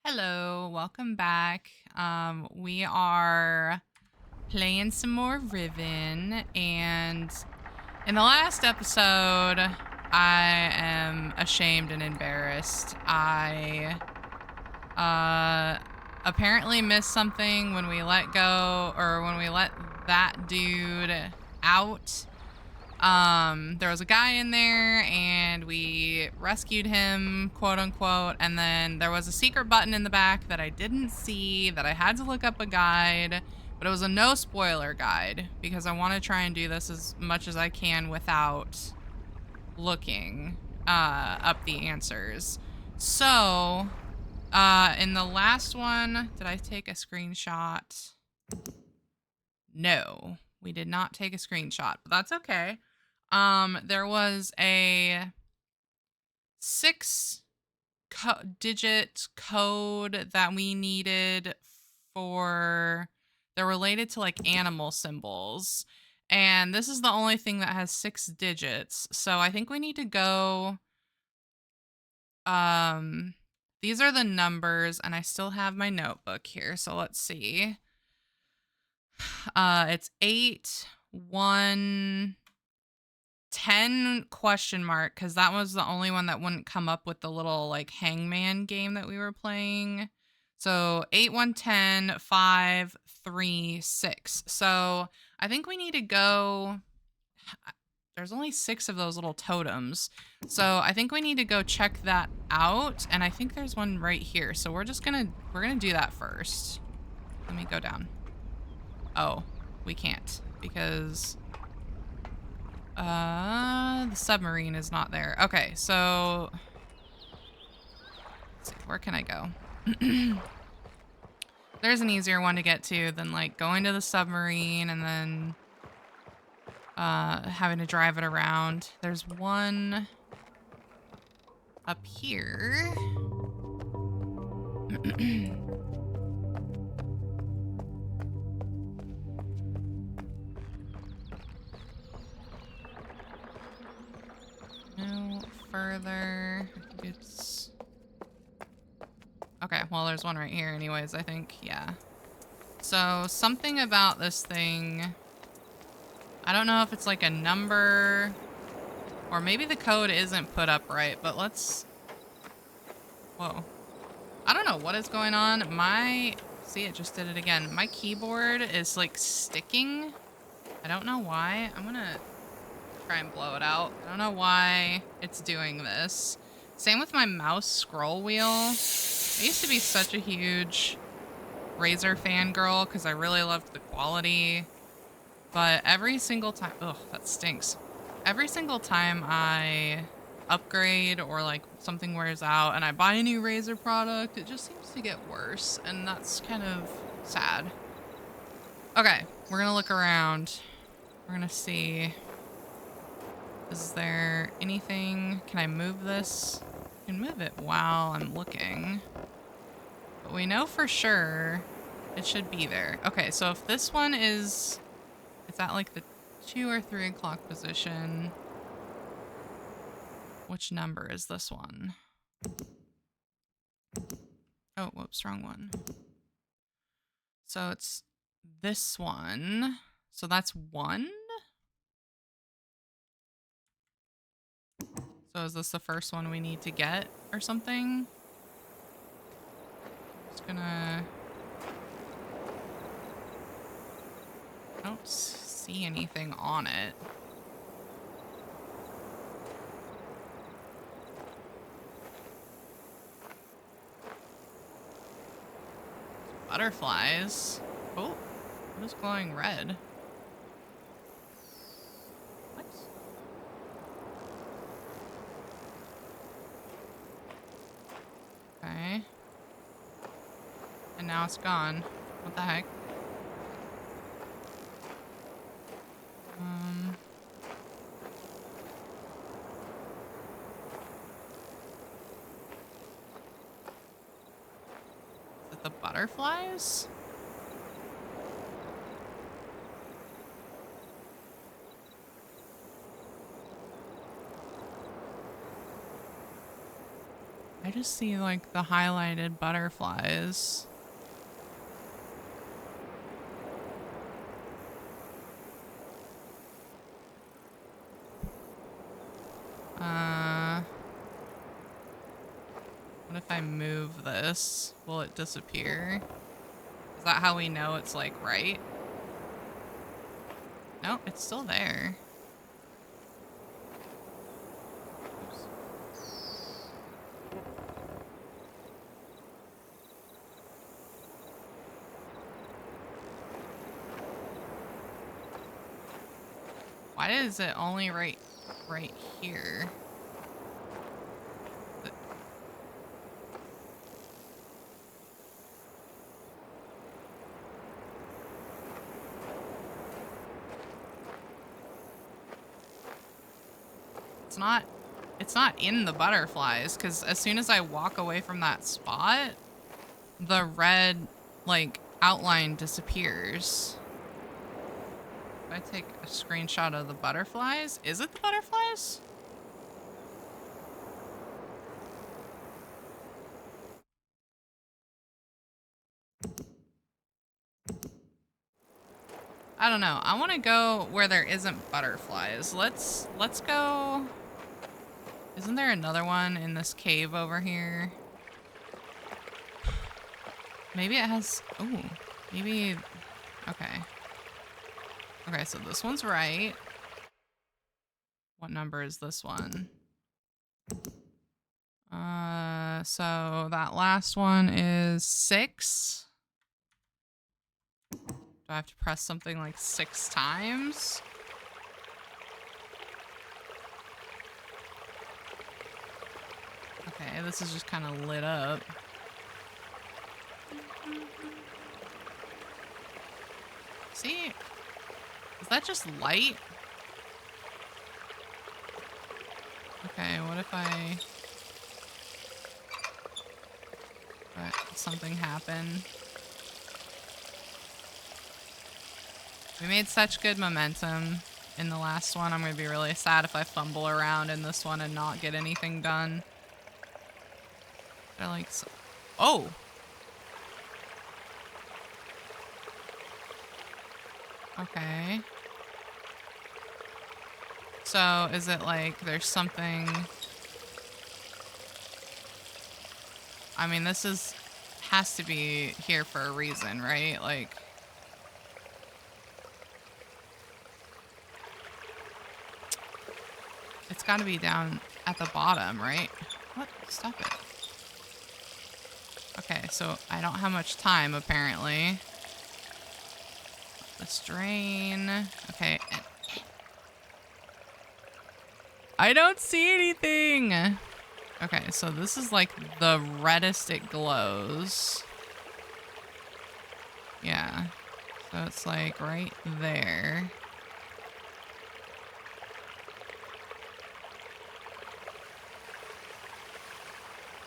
Hello, welcome back. We are playing some more Riven, and in the last episode, I am ashamed and embarrassed. I apparently missed something when we let go, or when we let that dude out. There was a guy in there and we rescued him, quote unquote, and then there was a secret button in the back that I didn't see, that I had to look up a guide, but it was a no spoiler guide because I want to try and do this as much as I can without looking up the answers. So, in the last one, did I take a screenshot? No, we did not take a screenshot, but that's okay. There was a digit code that we needed for, they're related to like animal symbols. And this is the only thing that has 6 digits. So I think we need to go, um, these are the numbers and I still have my notebook here. So let's see. It's 8, 1, 10 question mark, because that was the only one that wouldn't come up with the little like hangman game that we were playing. So 8, 1, 10, 5, 3, 6. So I think we need to go. There's only 6 of those little totems. So I think we need to go check that out. And I think there's one right here. So we're gonna do that first. Let me go down. Oh, we can't because the submarine is not there. Okay, so let's see, where can I go? There's an easier one to get to than like going to the submarine and then having to drive it around. There's one up here. No further. I think it's okay, well, there's one right here anyways, I think. Yeah. So something about this thing, I don't know if it's like a number or maybe the code isn't put up right, but let's, whoa. I don't know what is going on. See, it just did it again. My keyboard is like sticking. I don't know why. I'm gonna try and blow it out. I don't know why it's doing this. Same with my mouse scroll wheel. I used to be such a huge Razer fangirl because I really loved the quality. But every single time, ugh, that stinks. Every single time I upgrade or like something wears out and I buy a new Razer product, it just seems to get worse. And that's kind of sad. Okay, we're gonna look around. We're gonna see. Is there anything? Can I move this? I can move it while I'm looking. But we know for sure it should be there. Okay, so if this one is, it's at like the 2 or 3 o'clock position. Which number is this one? Oh, whoops, wrong one. So it's this one. So that's 1. So is this the first one we need to get or something? Just gonna, I don't see anything on it. Butterflies. Oh, what is glowing red? What? Okay. And now it's gone. What the heck? Is it the butterflies? I just see like the highlighted butterflies. What if I move this? Will it disappear? Is that how we know it's like right? No, it's still there. Oops. Why is it only right here? It's not in the butterflies, because as soon as I walk away from that spot, the red like outline disappears. If I take a screenshot of the butterflies, is it the butterflies? I don't know. I want to go where there isn't butterflies. Let's go. Isn't there another one in this cave over here? Maybe it has... Oh, maybe... Okay. Okay, so this one's right. What number is this one? So that last one is 6. Do I have to press something like 6 times? Okay, this is just kind of lit up. See? Is that just light? Okay, what if I... Let something happen? We made such good momentum in the last one. I'm going to be really sad if I fumble around in this one and not get anything done. I like... Oh! Okay. So, is it like there's something... I mean, this has to be here for a reason, right? Like... It's gotta be down at the bottom, right? What? Stop it. Okay, so I don't have much time, apparently. Let's drain. Okay. I don't see anything! Okay, so this is like the reddest it glows. Yeah. So it's like right there.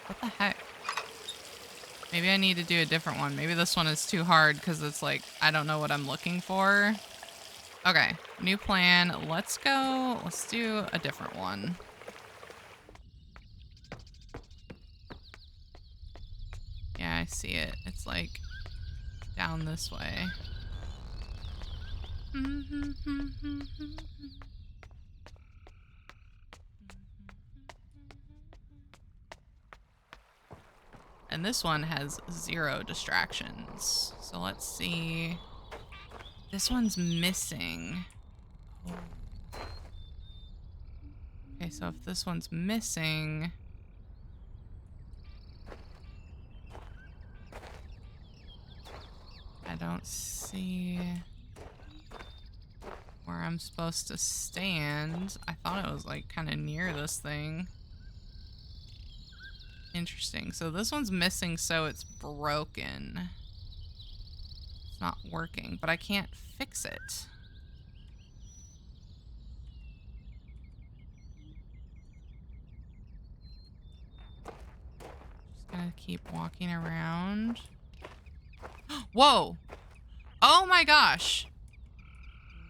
What the heck? Maybe I need to do a different one. Maybe this one is too hard because it's like, I don't know what I'm looking for. Okay, new plan. Let's go. Let's do a different one. Yeah, I see it. It's like down this way. And this one has 0 distractions. So let's see. This one's missing. Oh. Okay, so if this one's missing... I don't see where I'm supposed to stand. I thought it was like kind of near this thing. Interesting. So this one's missing, so it's broken. It's not working, but I can't fix it. Just gonna keep walking around. Whoa! Oh my gosh!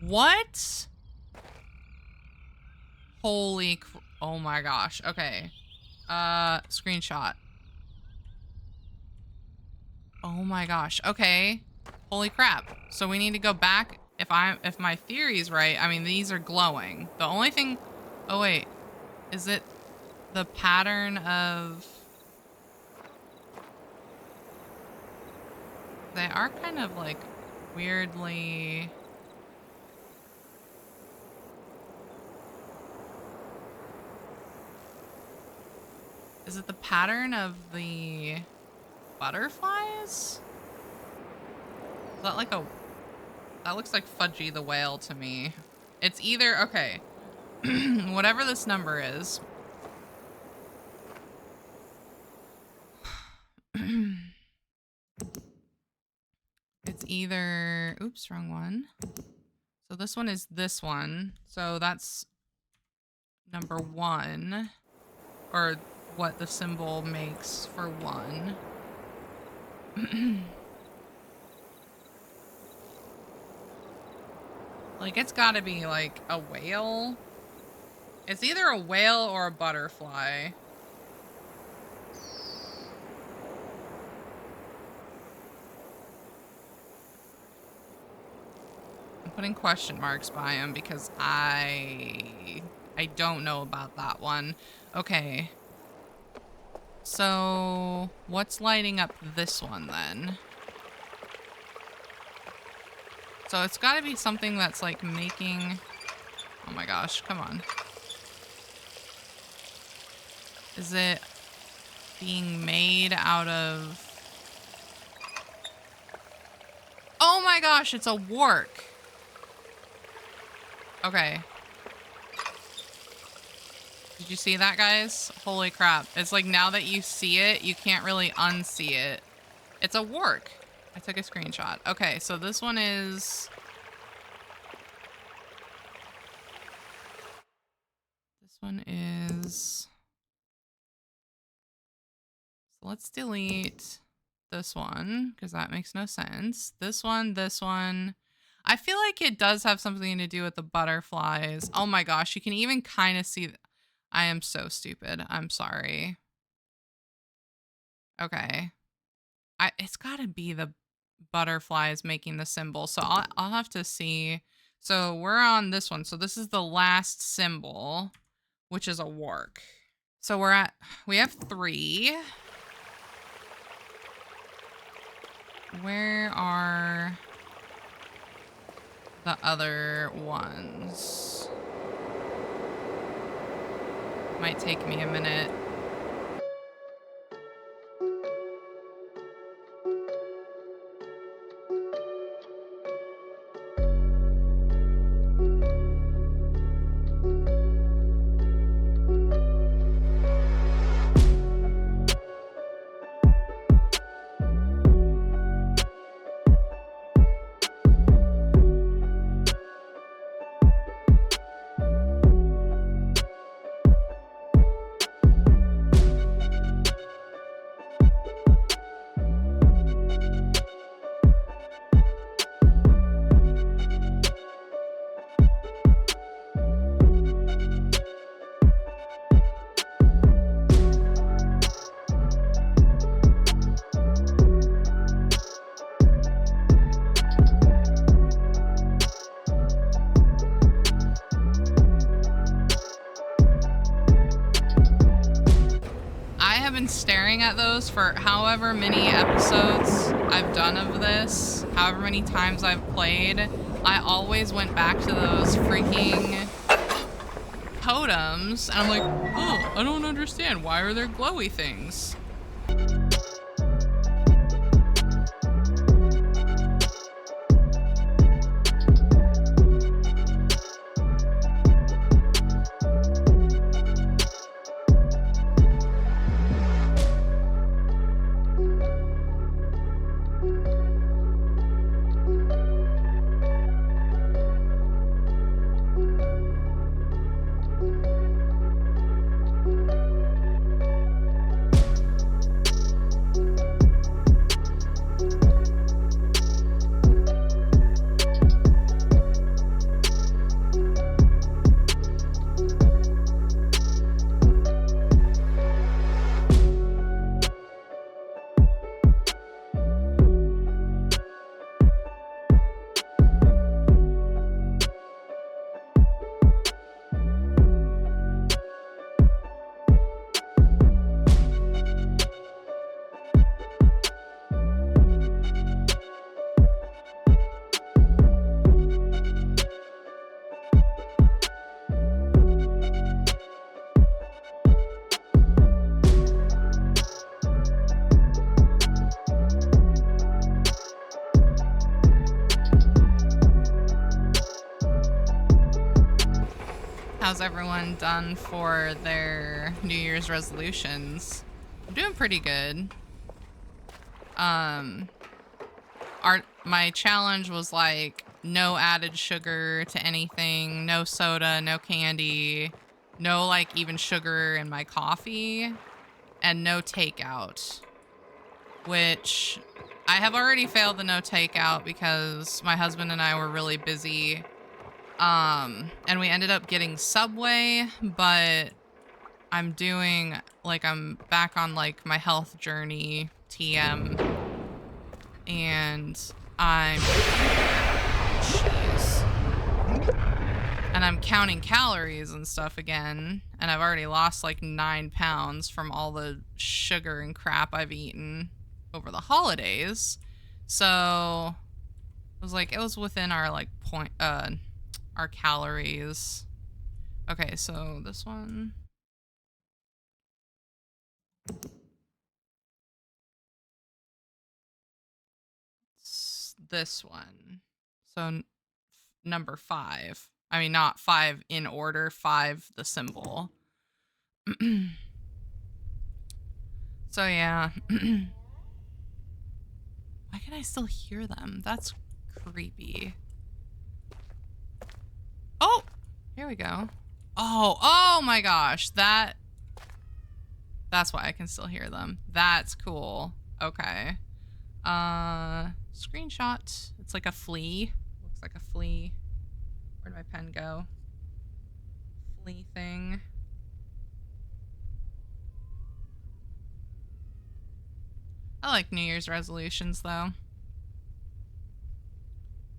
What? Holy oh my gosh. Okay. Screenshot. Oh my gosh. Okay. Holy crap. So we need to go back. If my theory's right, I mean, these are glowing. The only thing... Oh, wait. Is it the pattern of... They are kind of like weirdly... Is it the pattern of the butterflies? Is that like a... That looks like Fudgy the Whale to me. It's either... Okay. Whatever this number is. It's either... Oops, wrong one. So this one is this one. So that's number 1. Or what the symbol makes for 1. Like, it's gotta be like a whale. It's either a whale or a butterfly. I'm putting question marks by them because I don't know about that one. Okay. So, what's lighting up this one then? So it's gotta be something that's like making... Oh my gosh, come on. Is it being made out of... Oh my gosh, it's a wark. Okay. Did you see that, guys? Holy crap. It's like now that you see it, you can't really unsee it. It's a wark. I took a screenshot. Okay, so this one is... This one is... So let's delete this one, because that makes no sense. This one, this one. I feel like it does have something to do with the butterflies. Oh my gosh, you can even kind of see... I am so stupid. I'm sorry. Okay. It's gotta be the butterflies making the symbol. So I'll have to see. So we're on this one. So this is the last symbol, which is a wark. So we have 3. Where are the other ones? Might take me a minute. Staring at those for however many episodes I've done of this, however many times I've played, I always went back to those freaking totems, and I'm like, oh, I don't understand. Why are there glowy things? how's everyone done for their New Year's resolutions? I'm doing pretty good. My challenge was like no added sugar to anything, no soda, no candy, no like even sugar in my coffee, and no takeout. Which I have already failed the no takeout because my husband and I were really busy. And we ended up getting Subway, but I'm back on like my health journey, TM, and jeez. And I'm counting calories and stuff again, and I've already lost like 9 pounds from all the sugar and crap I've eaten over the holidays. So it was within our like our calories. Okay, so this one. This one. So number 5. I mean, not 5 in order, 5 the symbol. So yeah. Why can I still hear them? That's creepy. Oh, here we go. Oh my gosh. That's why I can still hear them. That's cool. Okay. Screenshot. It's like a flea. Looks like a flea. Where'd my pen go? Flea thing. I like New Year's resolutions though.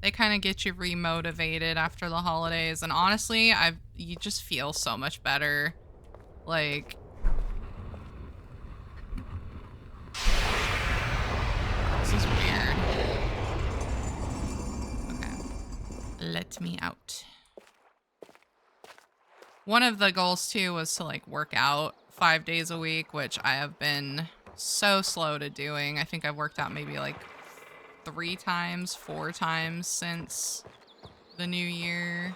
They kind of get you remotivated after the holidays, and honestly, you just feel so much better. Like, this is weird. Okay. Let me out. One of the goals too was to like work out 5 days a week, which I have been so slow to doing. I think I've worked out maybe like 3 times, 4 times since the new year.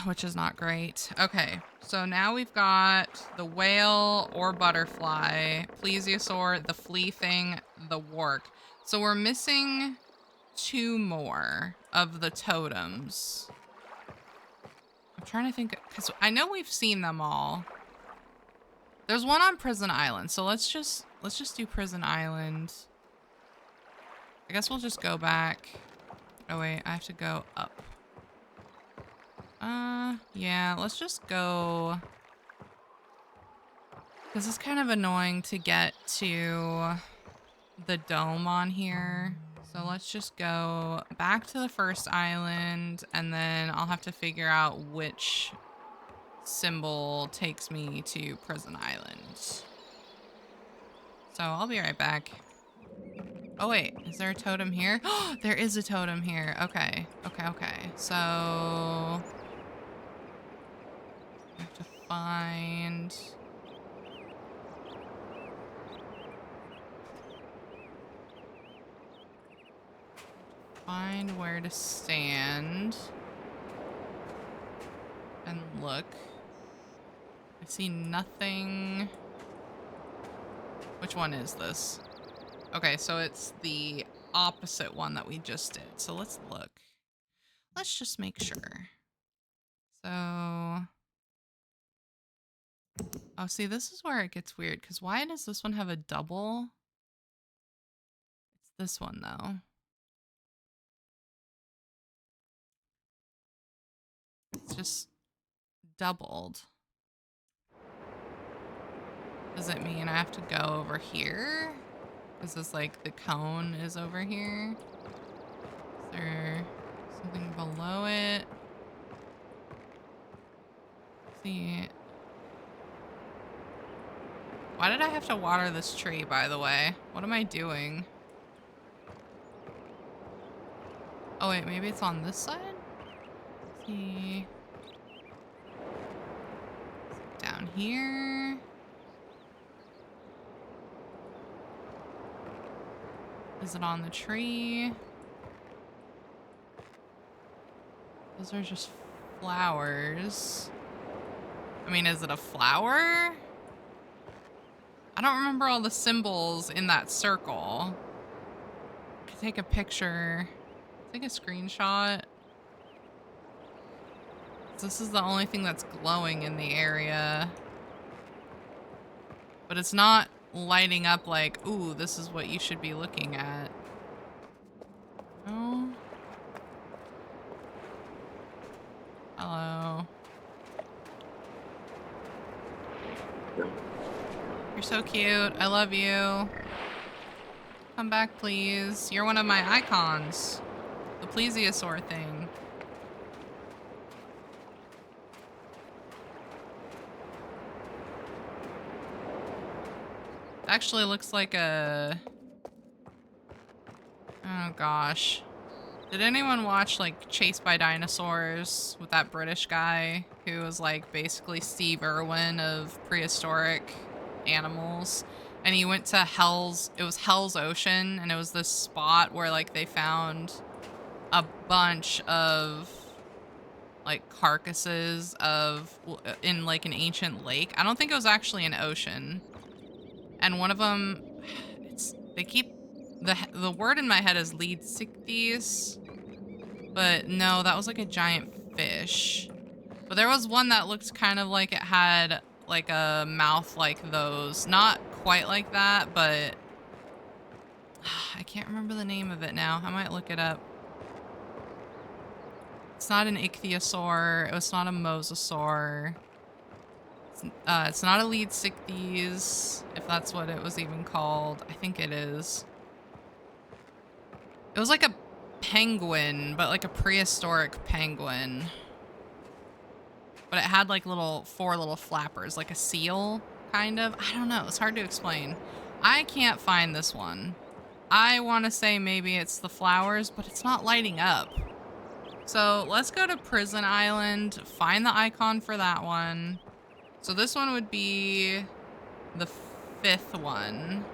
Which is not great. Okay, so now we've got the whale or butterfly, plesiosaur, the flea thing, the wark. So we're missing 2 more of the totems. I'm trying to think, because I know we've seen them all. There's one on Prison Island, so let's just do Prison Island. I guess we'll just go back. Oh wait, I have to go up. Yeah, let's just go. This is kind of annoying to get to the dome on here. So let's just go back to the first island, and then I'll have to figure out which symbol takes me to Prison Island. So I'll be right back. Oh wait, is there a totem here? Oh, there is a totem here. Okay. So I have to find where to stand and look. I see nothing. Which one is this? Okay, so it's the opposite one that we just did. So let's look. Let's just make sure. So, oh, see, this is where it gets weird, because why does this one have a double? It's this one, though. It's just doubled. Does it mean I have to go over here? Because it's like the cone is over here. Is there something below it? Let's see. Why did I have to water this tree, by the way? What am I doing? Oh wait, maybe it's on this side? Let's see. Down here. Is it on the tree? Those are just flowers. I mean, is it a flower? I don't remember all the symbols in that circle. I could take a picture. Take a screenshot. This is the only thing that's glowing in the area. But it's not lighting up like, ooh, this is what you should be looking at. Oh. Hello. You're so cute. I love you. Come back, please. You're one of my icons. The plesiosaur thing. Actually looks like a... Oh gosh. Did anyone watch like Chased by Dinosaurs with that British guy who was like basically Steve Irwin of prehistoric animals? And he went to Hell's Ocean, and it was this spot where like they found a bunch of like carcasses of in like an ancient lake. I don't think it was actually an ocean. And one of them, they keep, the word in my head is Leadsichthys, but no, that was like a giant fish. But there was one that looked kind of like it had like a mouth like those. Not quite like that, but I can't remember the name of it now. I might look it up. It's not an ichthyosaur. It's not a mosasaur. It's not a Leadsichthys, if that's what it was even called. I think it is. It was like a penguin, but like a prehistoric penguin. But it had like four little flappers, like a seal, kind of. I don't know. It's hard to explain. I can't find this one. I want to say maybe it's the flowers, but it's not lighting up. So let's go to Prison Island, find the icon for that one. So this one would be the 5th one,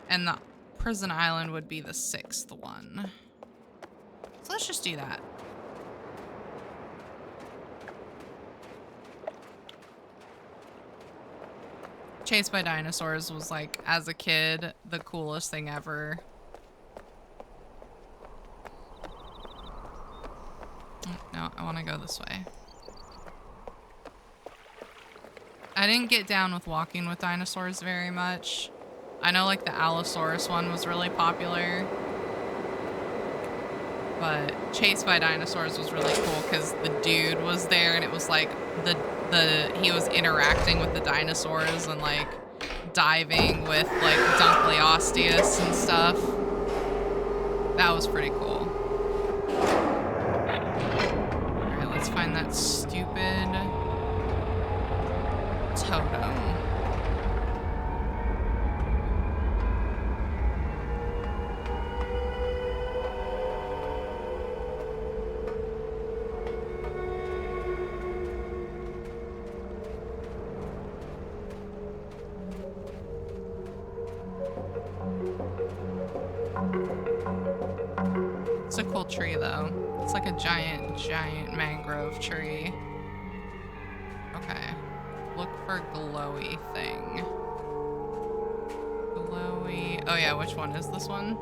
and the Prison Island would be the 6th one. So let's just do that. Chased by Dinosaurs was like, as a kid, the coolest thing ever. No, I want to go this way. I didn't get down with Walking with Dinosaurs very much. I know like the Allosaurus one was really popular. But Chased by Dinosaurs was really cool because the dude was there and it was like he was interacting with the dinosaurs and like diving with like Dunkleosteus and stuff. That was pretty cool. Alright, let's find that stupid totem. It's a cool tree though. It's like a giant mangrove tree. Okay. Look for glowy thing. Glowy. Oh yeah, which one is this one?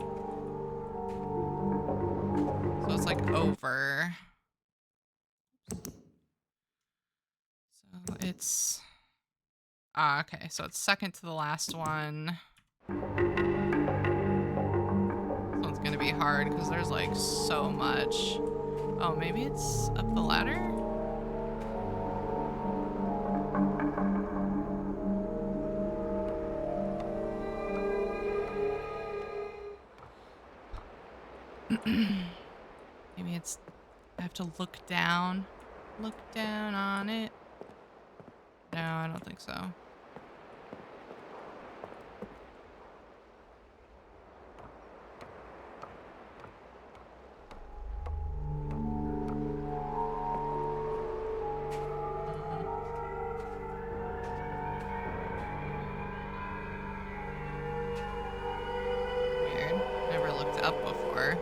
So it's like over. So it's... Ah, okay. So it's second to the last one. This one's gonna be hard because there's like so much. Oh, maybe it's up the ladder? Maybe it's... I have to look down. Look down on it. No, I don't think so. Weird. Never looked up before.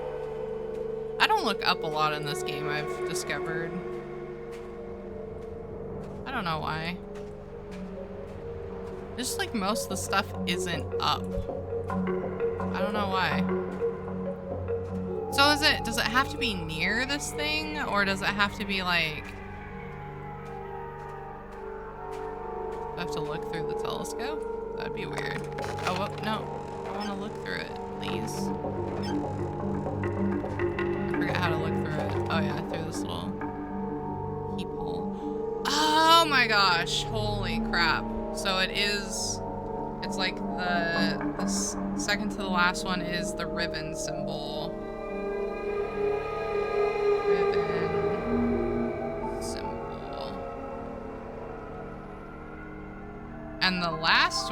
I don't look up a lot in this game, I've discovered. don't know why. Just like most of the stuff isn't up. I don't know why. So does it have to be near this thing, or does it have to be like... Do I have to look through the telescope? That'd be weird. Oh, well, no. I want to look through it, please. I forgot how to look through it. Oh yeah, through this little peephole. Oh my gosh, holy crap. So it's like the second to the last one is the Riven symbol. Riven symbol. And the last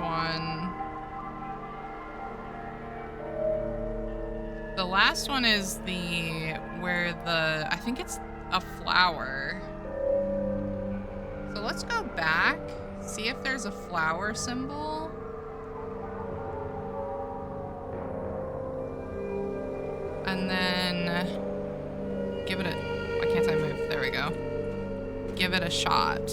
one is I think it's a flower. So let's go back, see if there's a flower symbol. And then give it why can't I move? There we go. Give it a shot.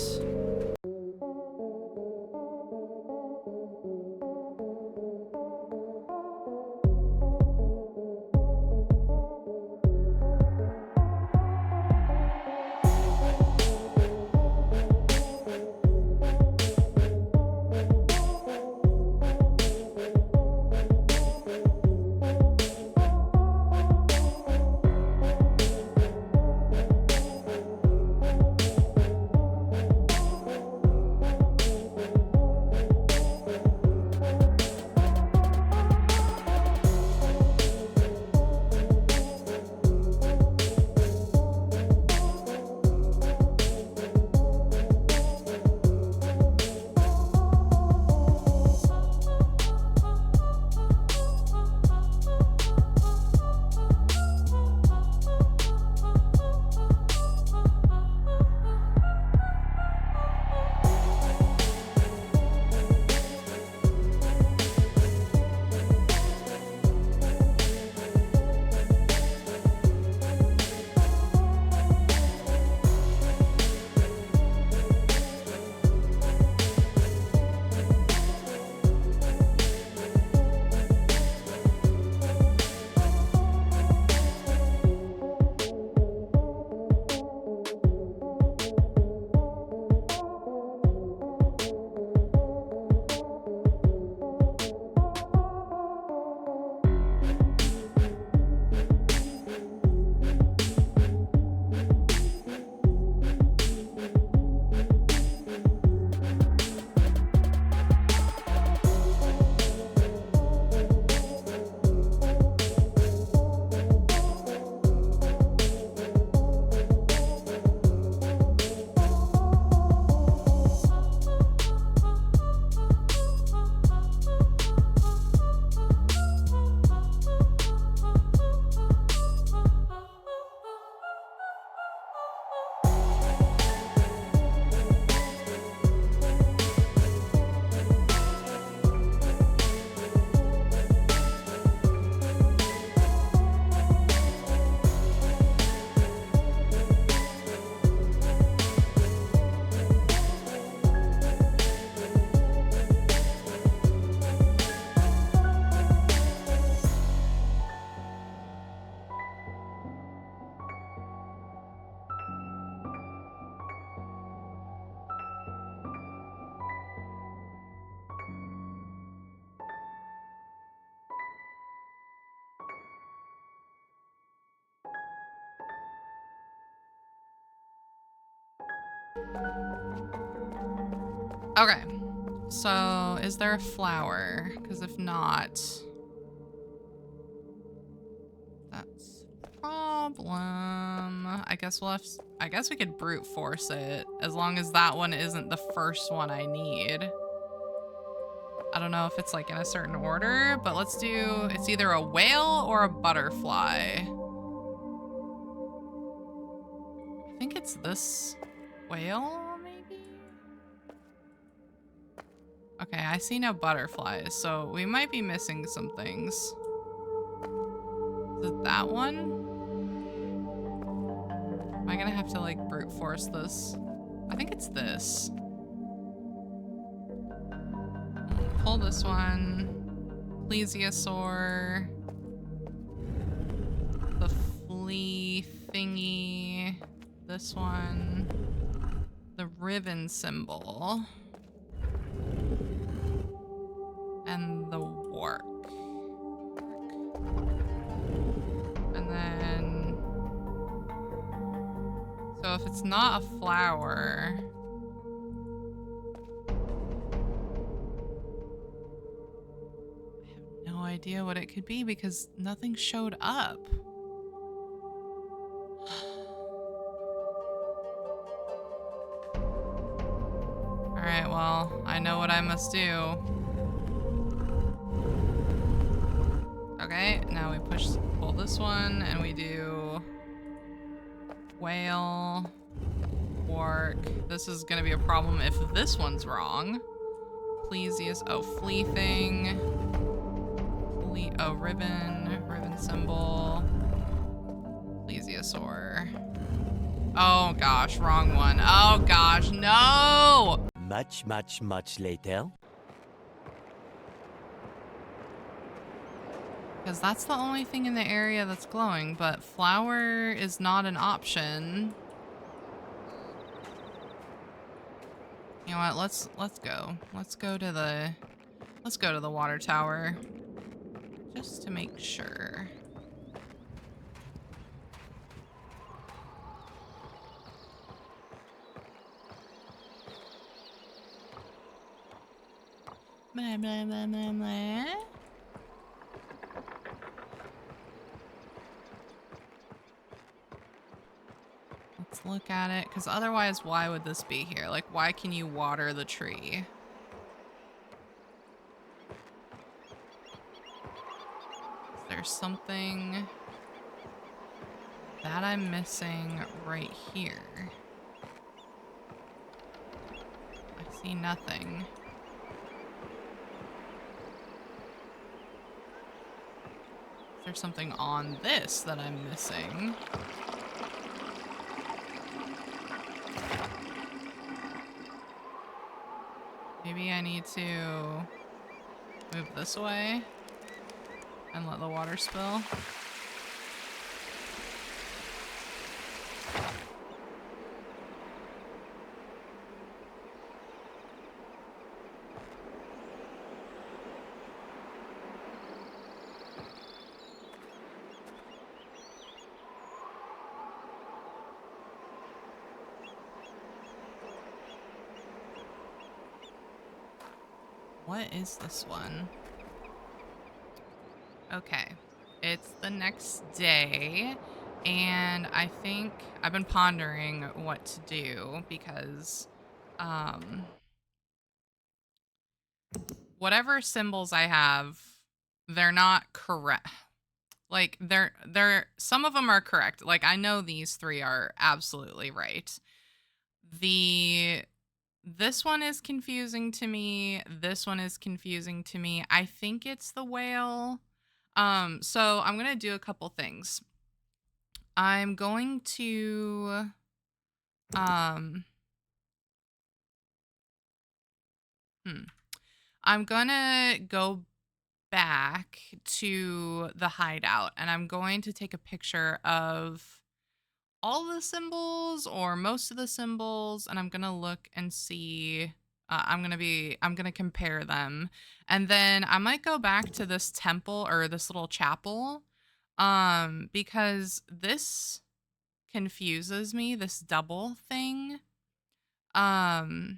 Okay. So, is there a flower? Because if not, that's a problem. I guess I guess we could brute force it, as long as that one isn't the first one I need. I don't know if it's like in a certain order, but let's do, it's either a whale or a butterfly. I think it's this whale, maybe? Okay, I see no butterflies, so we might be missing some things. Is it that one? Am I gonna have to like brute force this? I think it's this. pull this one. Plesiosaur. The flea thingy. This one. The Riven symbol. And the warp. And then... So if it's not a flower... I have no idea what it could be because nothing showed up. Alright, well, I know what I must do. Okay, now we pull this one, and we do whale, wark. This is gonna be a problem if this one's wrong. Plesius, oh, flea thing. Flea, oh, ribbon symbol. Plesiosaur. Oh gosh, wrong one. Oh gosh, no! Much later. Because that's the only thing in the area that's glowing, but flower is not an option. You know what? Let's go. Let's go to the water tower. Just to make sure. Blah, blah, blah, blah, blah. Let's look at it, because otherwise, why would this be here? Like, why can you water the tree? Is there something that I'm missing right here? I see nothing. Is there something on this that I'm missing? Maybe I need to move this way and let the water spill. What is this one? Okay, it's the next day, and I think I've been pondering what to do because, whatever symbols I have, they're not correct. Like, some of them are correct. Like, I know these three are absolutely right. This one is confusing to me. This one is confusing to me. I think it's the whale. So I'm going to do a couple things. I'm going to, I'm going to go back to the hideout and I'm going to take a picture of all the symbols or most of the symbols, and I'm gonna look and see. I'm gonna compare them, and then I might go back to this temple or this little chapel, because this confuses me. This double thing, but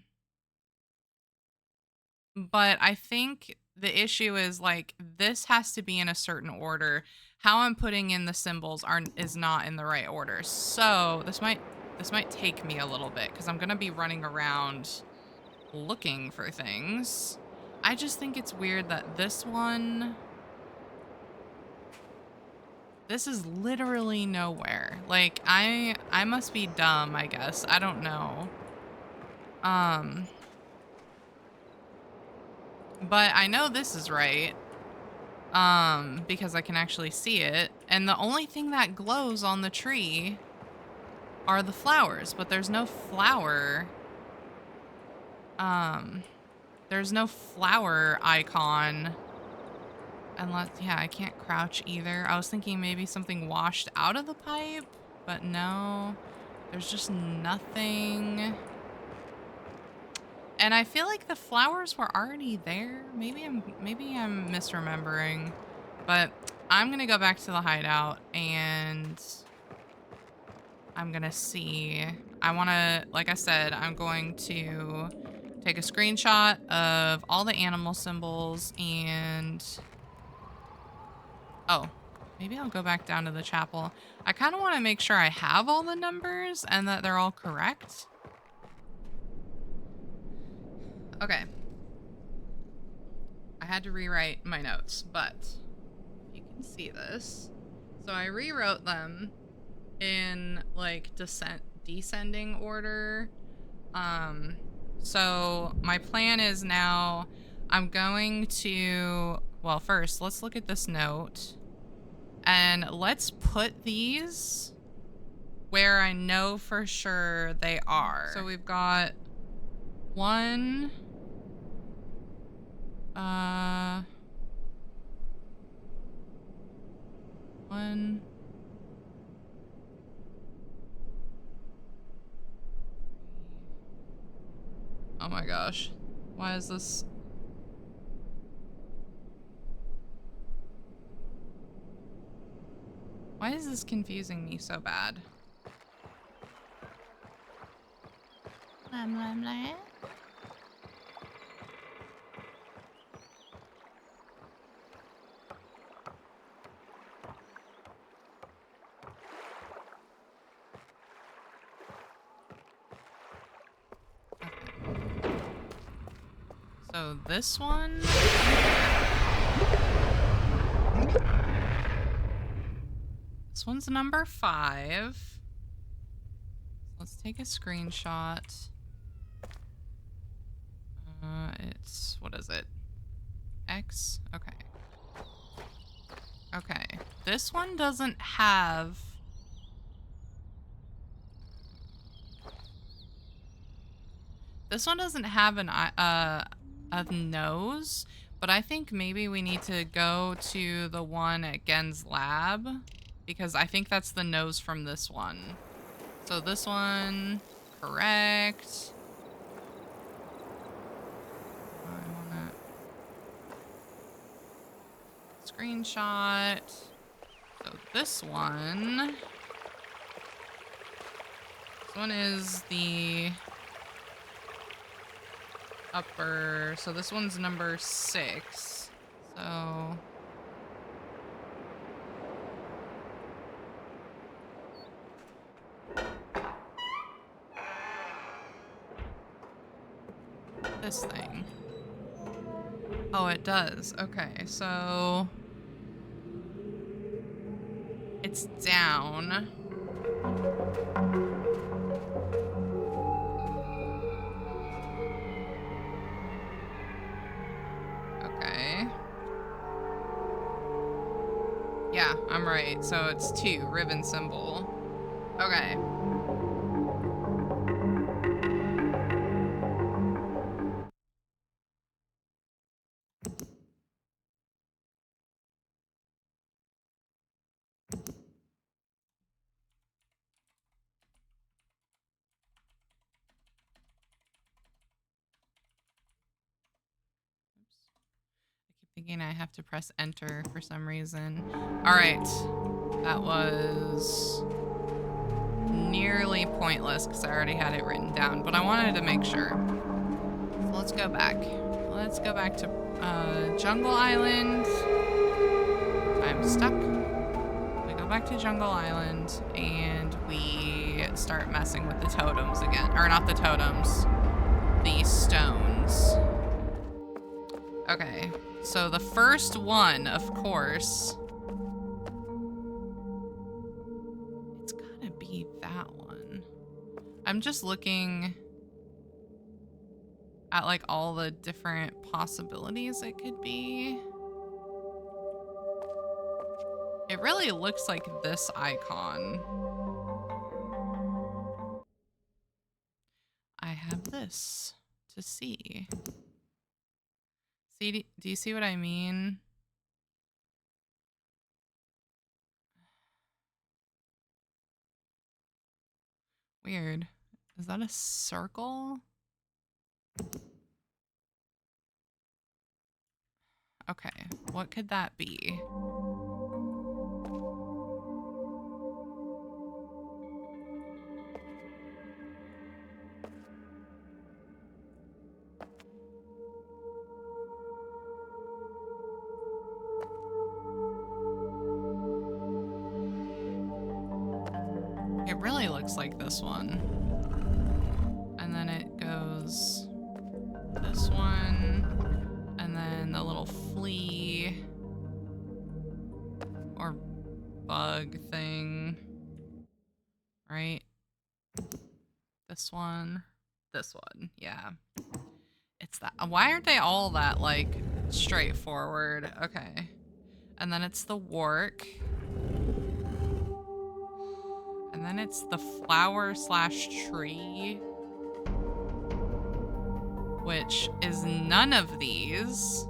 I think the issue is like this has to be in a certain order. How I'm putting in the symbols is not in the right order. So this might take me a little bit because I'm gonna be running around looking for things. I just think it's weird that this is literally nowhere. Like I must be dumb, I guess. I don't know. But I know this is right. Because I can actually see it. And the only thing that glows on the tree are the flowers, but there's no flower. there's no flower icon. Unless, yeah, I can't crouch either. I was thinking maybe something washed out of the pipe, but no. There's just nothing. And I feel like the flowers were already there. Maybe I'm misremembering. But I'm gonna go back to the hideout and I'm gonna see. I wanna, like I said, I'm going to take a screenshot of all the animal symbols and oh, maybe I'll go back down to the chapel. I kind of want to make sure I have all the numbers and that they're all correct. Okay. I had to rewrite my notes, but you can see this. So I rewrote them in like descending order. So my plan is now I'm going to, well, first let's look at this note and let's put these where I know for sure they are. So we've got one, one. Oh my gosh. Why is this? Why is this confusing me so bad? Blah, blah, blah. So this one. This one's number 5. Let's take a screenshot. It's, what is it? X? Okay. Okay. This one doesn't have... This one doesn't have an a nose, but I think maybe we need to go to the one at Gen's lab because I think that's the nose from this one. So this one, correct. I wanna screenshot. So this one is the upper, so this one's number 6. So this thing. Oh, it does. Okay, so it's down. Okay. Yeah, I'm right. So it's 2, Riven symbol. Okay. Thinking I have to press enter for some reason. All right, that was nearly pointless because I already had it written down, but I wanted to make sure. So let's go back. Let's go back to Jungle Island. I'm stuck. We go back to Jungle Island and we start messing with the totems again. Or not the totems, the stones. Okay, so the first one, of course, it's gotta be that one. I'm just looking at like all the different possibilities it could be. It really looks like this icon. I have this to see. See, do you see what I mean? Weird. Is that a circle? Okay, what could that be? It really looks like this one. And then it goes this one, and then the little flea or bug thing, right? This one, yeah. It's that. Why aren't they all that, like, straightforward? Okay. And then it's the wark. And then it's the flower slash tree, which is none of these.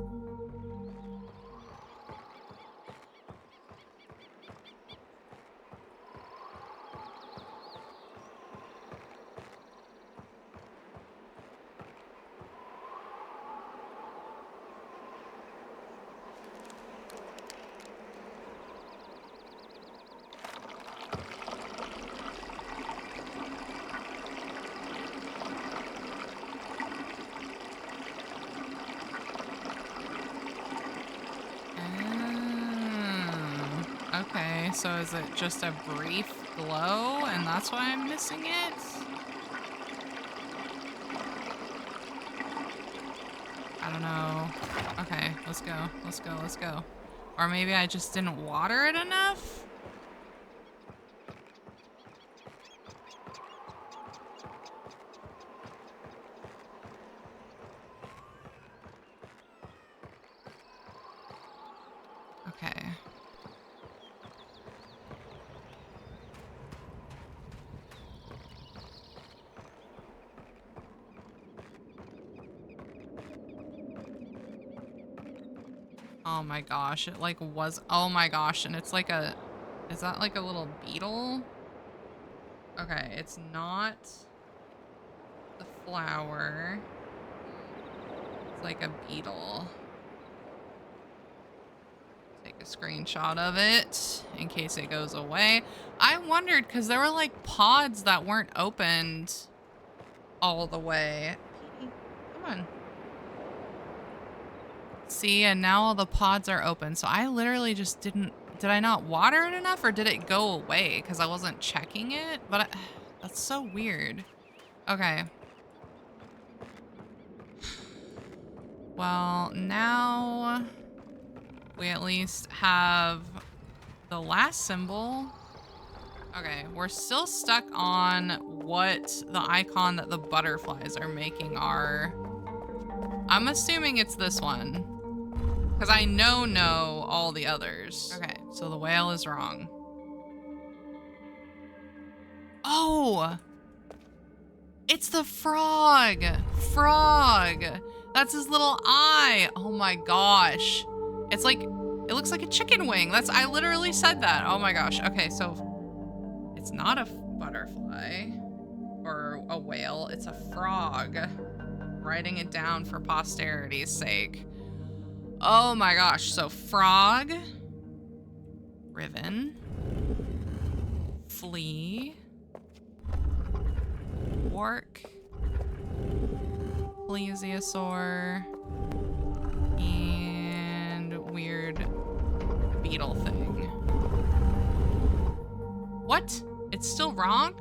Okay, so is it just a brief glow and that's why I'm missing it? I don't know. Okay, let's go. Let's go. Let's go. Or maybe I just didn't water it enough? Okay. Oh my gosh, it like was, oh my gosh, and it's like a, is that like a little beetle? Okay, it's not the flower. It's like a beetle. Take a screenshot of it in case it goes away. I wondered because there were like pods that weren't opened all the way. Come on. See, and now all the pods are open. So I literally just did I not water it enough or did it go away because I wasn't checking it? But that's so weird. Okay. Well, now we at least have the last symbol. Okay, we're still stuck on what the icon that the butterflies are making are. I'm assuming it's this one. Because I know all the others. Okay, so the whale is wrong. Oh! It's the frog! Frog! That's his little eye! Oh my gosh. It's like, it looks like a chicken wing. I literally said that. Oh my gosh. Okay, so it's not a butterfly or a whale. It's a frog. Writing it down for posterity's sake. Oh my gosh. So frog, Riven, flea, wark, plesiosaur, and weird beetle thing. What? It's still wrong?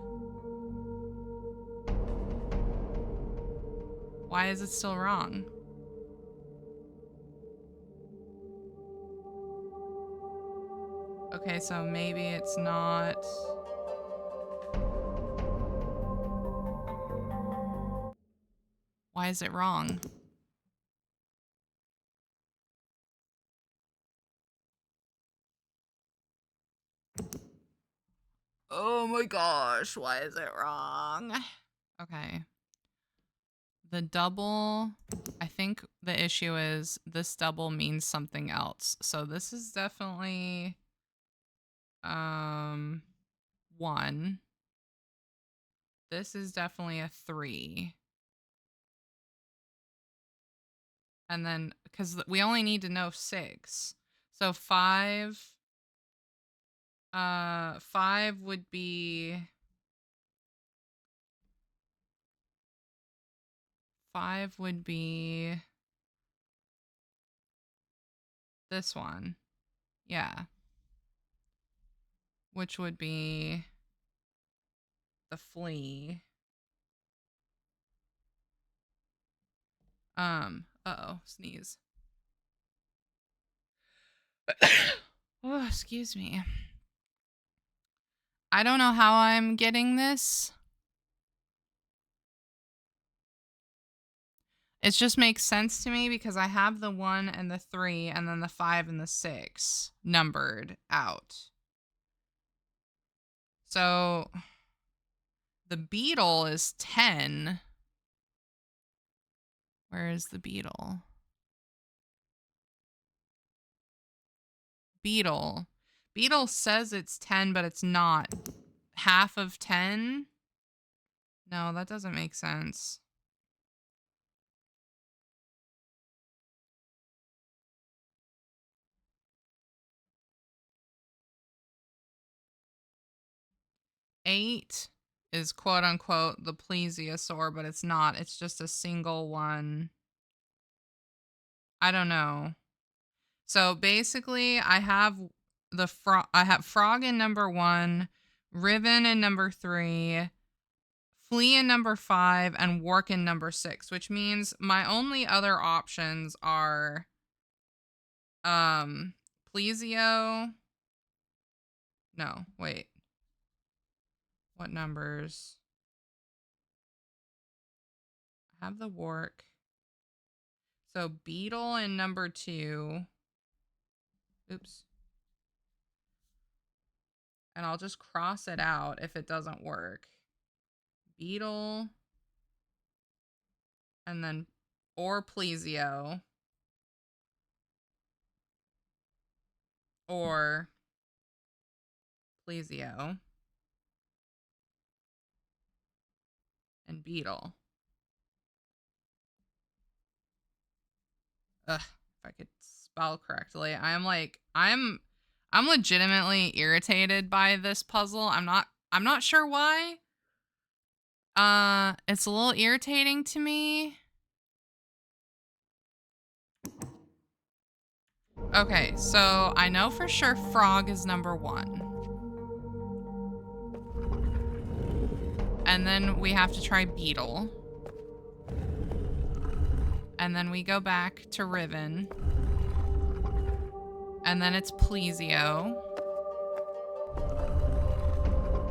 Why is it still wrong? Okay, so maybe it's not... Why is it wrong? Oh my gosh, why is it wrong? Okay. The double, I think the issue is this double means something else. So this is definitely 1. This is definitely a 3. And then, because we only need to know 6. So 5, 5 would be... 5 would be this one. Yeah. Which would be the flea. Uh-oh, sneeze. Oh, excuse me. I don't know how I'm getting this. It just makes sense to me because I have the 1 and the 3 and then the 5 and the 6 numbered out. So the beetle is 10. Where is the beetle? Beetle. Beetle says it's 10, but it's not. Half of 10? No, that doesn't make sense. Eight is quote unquote the plesiosaur, but it's not. It's just a single one. I don't know. So basically, I have the frog in number 1, Riven in number 3, flea in number 5, and work in number 6, which means my only other options are plesio. No, wait. What numbers? I have the work. So beetle in number 2. Oops. And I'll just cross it out if it doesn't work. Beetle. And then, or plesio. Or plesio. And beetle. Ugh, if I could spell correctly. I'm legitimately irritated by this puzzle. I'm not sure why. It's a little irritating to me. Okay, so I know for sure frog is number 1. And then we have to try beetle. And then we go back to Riven. And then it's plesio.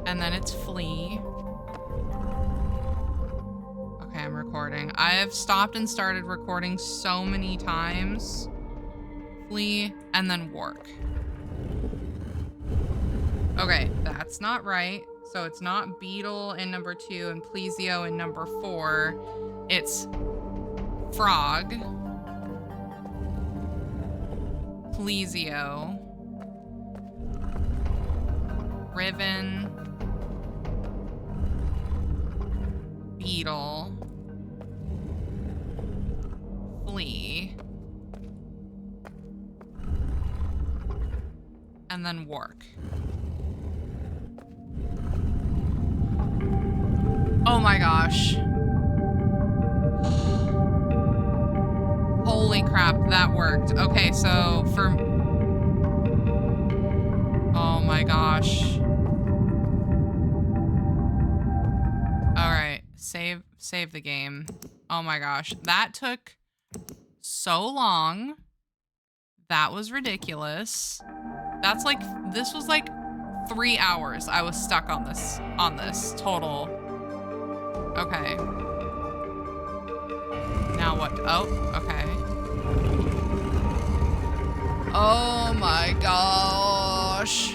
And then it's flea. Okay, I'm recording. I have stopped and started recording so many times. Flea, and then work. Okay, that's not right. So it's not beetle in number 2 and plesio in number 4. It's frog, plesio, Riven, beetle, flea, and then work. Oh my gosh. Holy crap, that worked. Okay, so for... Oh my gosh. Alright, save the game. Oh my gosh. That took so long. That was ridiculous. That's like, this was like 3 hours I was stuck on this total. Okay. Now what? Oh, okay. Oh my gosh.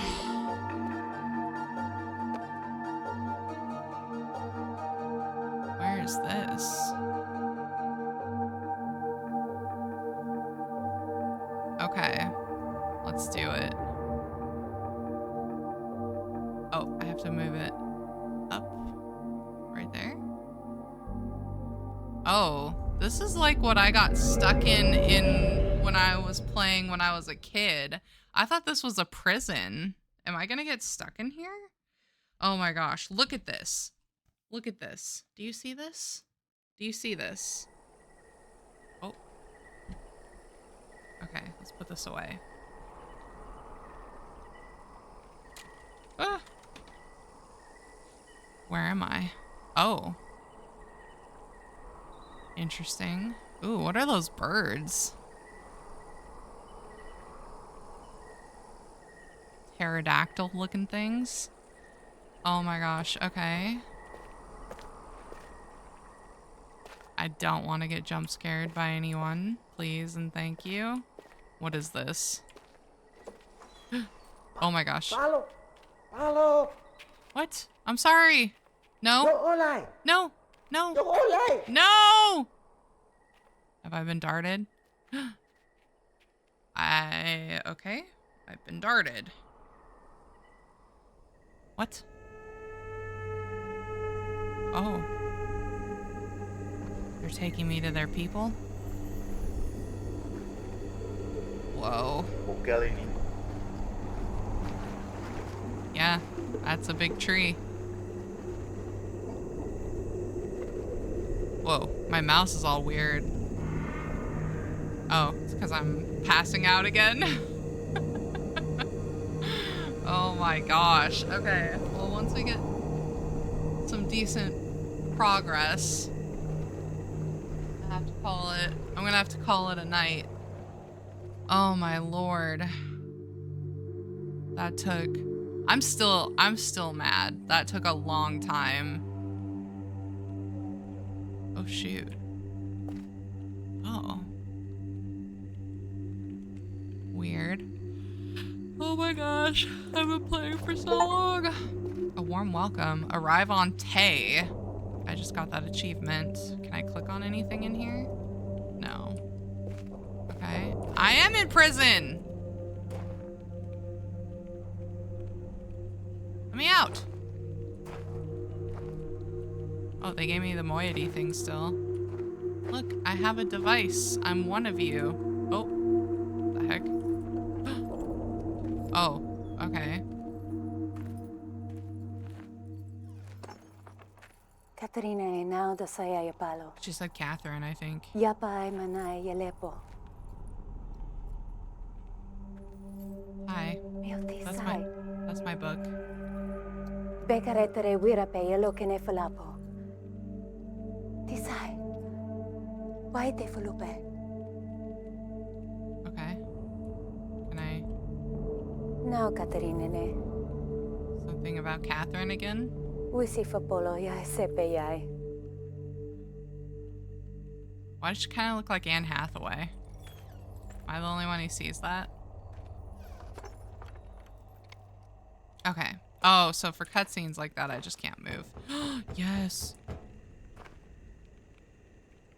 Where is this? Let's do it. Oh, I have to move it up. Right there. Oh, this is like what I got stuck in when I was playing when I was a kid. I thought this was a prison. Am I gonna get stuck in here? Oh my gosh, look at this. Look at this. Do you see this? Do you see this? Oh. Okay, let's put this away. Ah. Where am I? Oh. Interesting. Ooh, what are those birds? Pterodactyl looking things. Oh my gosh, okay. I don't want to get jump scared by anyone. Please and thank you. What is this? Oh my gosh. Palo! Palo! What? I'm sorry. No. Olay! No. No. Olay! No! Have I been darted? Okay. I've been darted. What? Oh. They're taking me to their people? Whoa. Yeah, that's a big tree. Whoa, my mouse is all weird. Oh, it's because I'm passing out again? Oh my gosh. Okay, well once we get some decent progress, I'm gonna have to call it a night. Oh my lord. That took, I'm still mad. That took a long time. Oh shoot. Oh. Weird. Oh my gosh, I've been playing for so long. A warm welcome. Arrive on Tay. I just got that achievement. Can I click on anything in here? No. Okay. I am in prison! Let me out! Oh, they gave me the moiety thing still. Look, I have a device. I'm one of you. Oh. What the heck? Oh, okay. Katerina e now da saya palo. She said Catherine, I think. Yapa ay manay yalepo. Hi. That's my book. Bekaretere wirape yelo kene falapo. Tisay. Why te fulupe? Okay. Can I... Now, Katerina ne. Something about Catherine again? Wisi fa polo ya sepe yai. Why does she kind of look like Anne Hathaway? Am I the only one who sees that? Okay. Oh, so for cutscenes like that, I just can't move. Yes.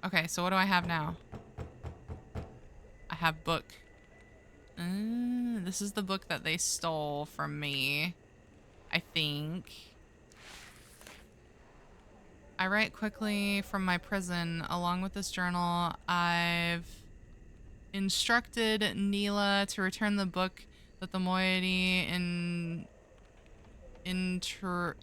Okay, so what do I have now? I have book. This is the book that they stole from me, I think. I write quickly from my prison. Along with this journal, I've instructed Neela to return the book that the moiety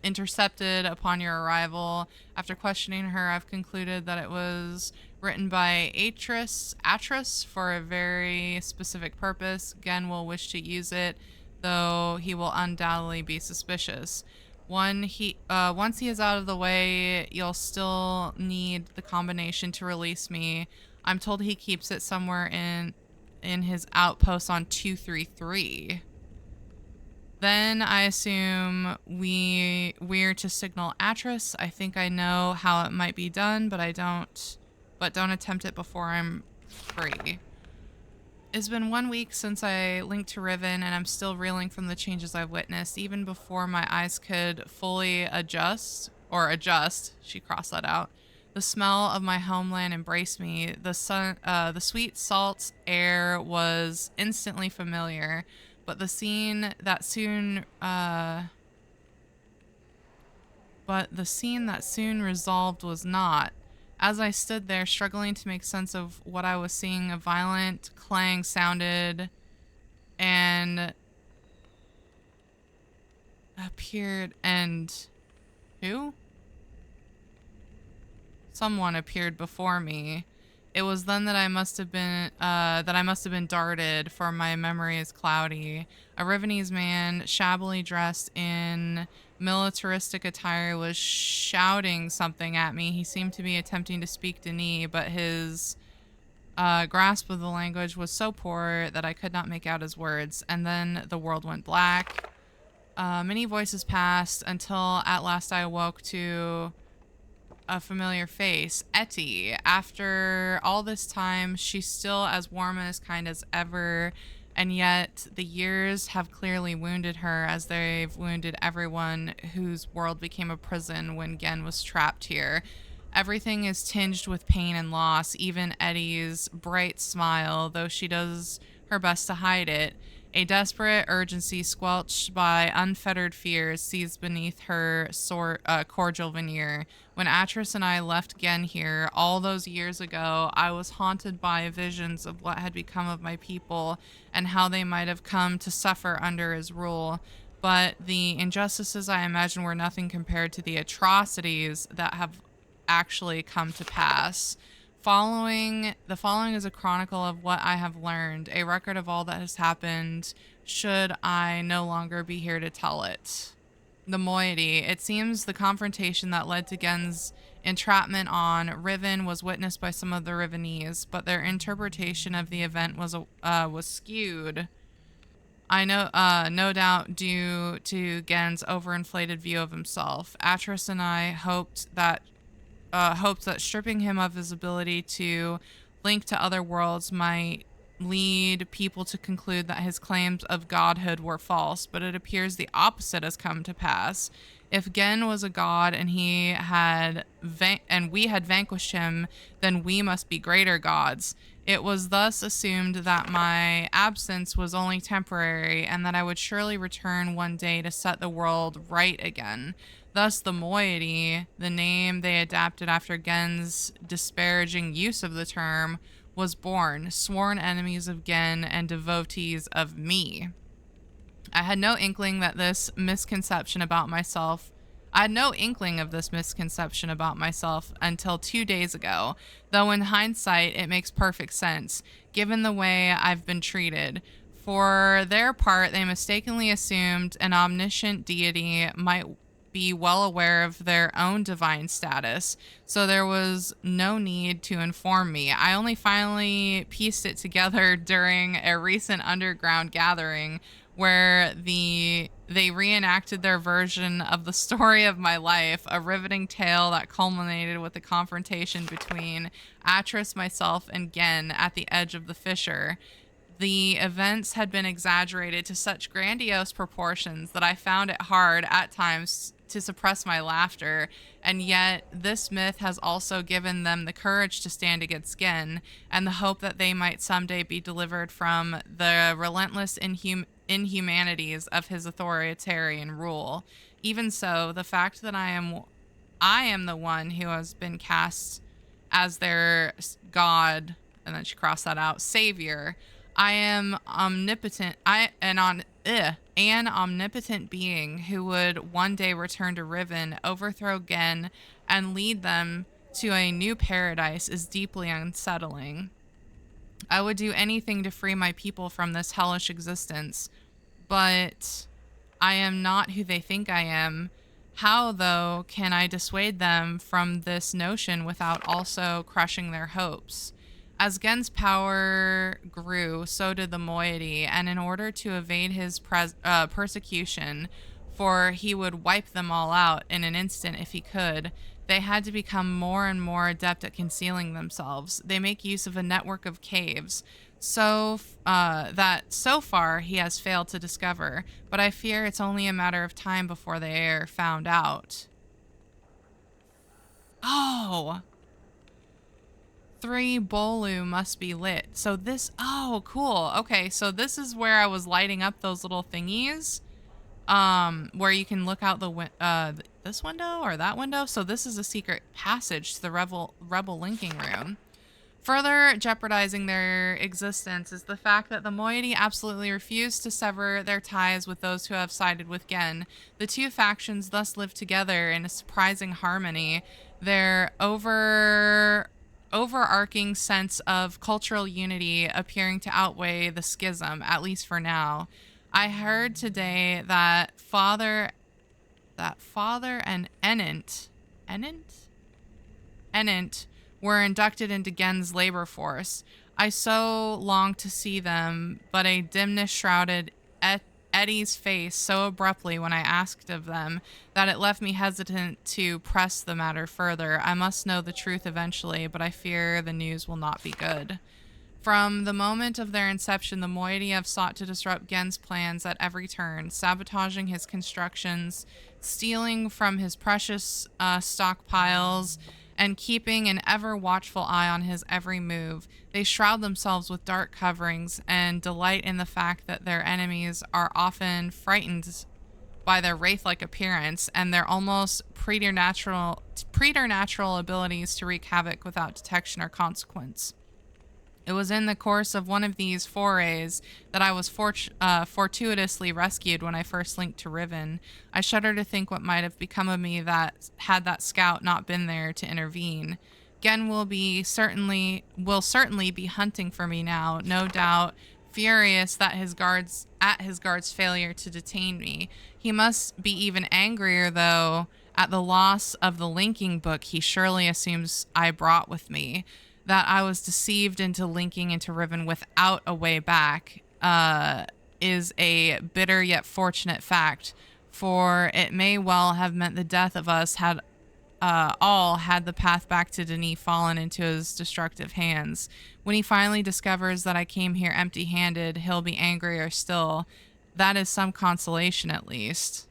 intercepted upon your arrival. After questioning her, I've concluded that it was written by Atris for a very specific purpose. Gen will wish to use it, though he will undoubtedly be suspicious. Once he is out of the way, you'll still need the combination to release me. I'm told he keeps it somewhere in his outpost on 233. Then I assume we're to signal Atris. I think I know how it might be done, but don't attempt it before I'm free. It's been 1 week since I linked to Riven, and I'm still reeling from the changes I've witnessed. Even before my eyes could fully adjust, she crossed that out, The smell of my homeland embraced me. The sweet salt air was instantly familiar, but the scene that soon, resolved was not. As I stood there, struggling to make sense of what I was seeing, a violent clang sounded and appeared, and who? Someone appeared before me. It was then that I must have been darted, for my memory is cloudy. A Rivenese man, shabbily dressed in militaristic attire, was shouting something at me. He seemed to be attempting to speak Dini, but his grasp of the language was so poor that I could not make out his words. And then the world went black. Many voices passed until at last I awoke to a familiar face, Etty. After all this time, she's still as warm and as kind as ever, and yet the years have clearly wounded her, as they've wounded everyone whose world became a prison when Gen was trapped here. Everything is tinged with pain and loss, even Etty's bright smile, though she does her best to hide it. A desperate urgency squelched by unfettered fears sees beneath her cordial veneer. When Atris and I left Gen here all those years ago, I was haunted by visions of what had become of my people and how they might have come to suffer under his rule. But the injustices, I imagine, were nothing compared to the atrocities that have actually come to pass. The following is a chronicle of what I have learned, a record of all that has happened, should I no longer be here to tell it. The moiety. It seems the confrontation that led to Gen's entrapment on Riven was witnessed by some of the Rivenese, but their interpretation of the event was skewed. I know, no doubt due to Gen's overinflated view of himself. Atris and I hoped that stripping him of his ability to link to other worlds might lead people to conclude that his claims of godhood were false, but it appears the opposite has come to pass. If Gen was a god and we had vanquished him, then we must be greater gods. It was thus assumed that my absence was only temporary and that I would surely return one day to set the world right again. Thus, the moiety, the name they adapted after Gen's disparaging use of the term, was born, sworn enemies of Gen and devotees of me. I had no inkling of this misconception about myself until 2 days ago, though in hindsight it makes perfect sense, given the way I've been treated. For their part, they mistakenly assumed an omniscient deity might be well aware of their own divine status, so there was no need to inform me. I only finally pieced it together during a recent underground gathering where they reenacted their version of the story of my life, a riveting tale that culminated with the confrontation between Atris, myself, and Gen at the edge of the fissure. The events had been exaggerated to such grandiose proportions that I found it hard at times to suppress my laughter, and yet this myth has also given them the courage to stand against Gen and the hope that they might someday be delivered from the relentless inhumanities of his authoritarian rule. Even so, the fact that I am the one who has been cast as their god, and then she crossed that out, savior. I am omnipotent. An omnipotent being who would one day return to Riven, overthrow Gen, and lead them to a new paradise is deeply unsettling. I would do anything to free my people from this hellish existence, but I am not who they think I am. How, though, can I dissuade them from this notion without also crushing their hopes? As Gen's power grew, so did the moiety, and in order to evade his persecution, for he would wipe them all out in an instant if he could, they had to become more and more adept at concealing themselves. They make use of a network of caves, that so far he has failed to discover, but I fear it's only a matter of time before they are found out. Oh! 3 bolu must be lit. So this, oh, cool. Okay, so this is where I was lighting up those little thingies. Where you can look out this window or that window. So this is a secret passage to the rebel linking room. Further jeopardizing their existence is the fact that the moiety absolutely refuse to sever their ties with those who have sided with Gen. The two factions thus live together in a surprising harmony. Their overarching sense of cultural unity appearing to outweigh the schism, at least for now. I heard today that Father and Enant were inducted into Gen's labor force. I so longed to see them, but a dimness shrouded Eddie's face so abruptly when I asked of them that it left me hesitant to press the matter further. I must know the truth eventually, but I fear the news will not be good. From the moment of their inception, the moiety have sought to disrupt Gen's plans at every turn, sabotaging his constructions, stealing from his precious stockpiles, and keeping an ever-watchful eye on his every move. They shroud themselves with dark coverings and delight in the fact that their enemies are often frightened by their wraith-like appearance and their almost preternatural abilities to wreak havoc without detection or consequence. It was in the course of one of these forays that I was fortuitously rescued when I first linked to Riven. I shudder to think what might have become of me that had that scout not been there to intervene. Gen will certainly be hunting for me now, no doubt, furious that his guards failure to detain me. He must be even angrier though at the loss of the linking book he surely assumes I brought with me. That I was deceived into linking into Riven without a way back is a bitter yet fortunate fact, for it may well have meant the death of us had the path back to Denis fallen into his destructive hands. When he finally discovers that I came here empty-handed, he'll be angrier still. That is some consolation, at least.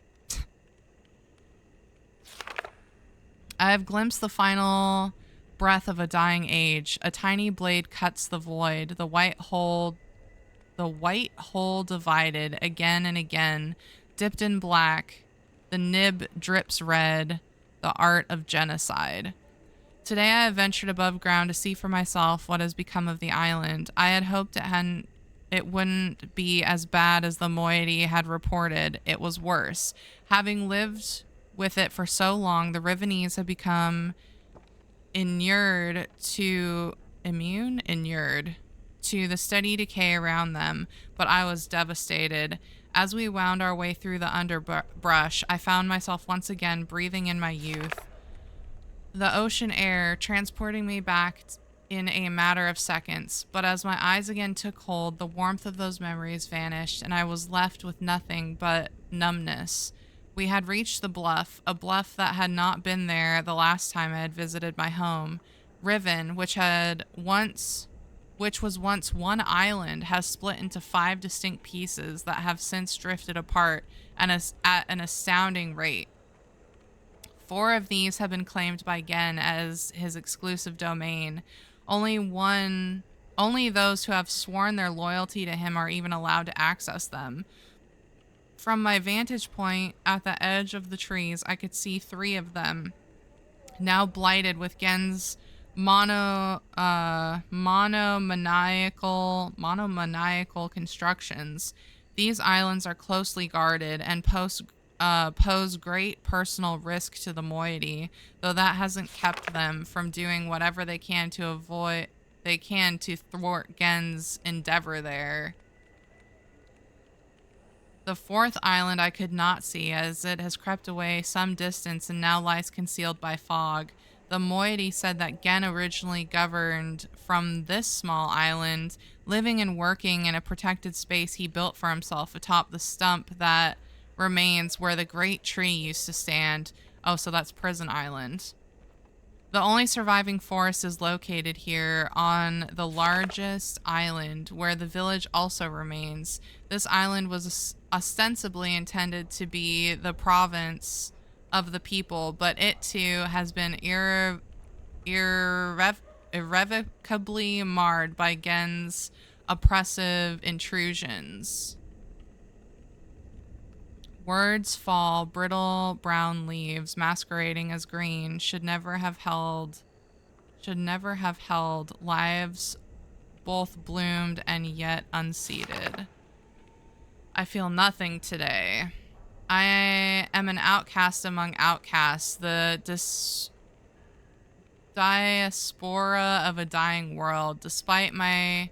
I have glimpsed the final breath of a dying age. A tiny blade cuts the void, the white hole divided again and again, dipped in black, the nib drips red, the art of genocide. Today I have ventured above ground to see for myself what has become of the island. I had hoped it wouldn't be as bad as the moiety had reported. It was worse. Having lived with it for so long, the Rivenese have become inured to the steady decay around them, but I was devastated. As we wound our way through the underbrush, I found myself once again breathing in my youth. The ocean air transporting me back in a matter of seconds, but as my eyes again took hold, the warmth of those memories vanished, and I was left with nothing but numbness. We had reached the bluff, a bluff that had not been there the last time I had visited my home. Riven, which was once one island, has split into 5 distinct pieces that have since drifted apart at an astounding rate. 4 of these have been claimed by Gen as his exclusive domain. Only those who have sworn their loyalty to him are even allowed to access them. From my vantage point at the edge of the trees, I could see 3 of them, now blighted with Gen's monomaniacal constructions. These islands are closely guarded and pose great personal risk to the moiety, though that hasn't kept them from doing whatever they can to thwart Gen's endeavor there. The 4th island I could not see, as it has crept away some distance and now lies concealed by fog. The moiety said that Gen originally governed from this small island, living and working in a protected space he built for himself atop the stump that remains where the great tree used to stand. Oh, so that's Prison Island. The only surviving forest is located here on the largest island, where the village also remains. This island was ostensibly intended to be the province of the people, but it too has been irrevocably marred by Gen's oppressive intrusions. Words fall, brittle brown leaves masquerading as green should never have held lives both bloomed and yet unseeded. I feel nothing today. I am an outcast among outcasts, the diaspora of a dying world. Despite my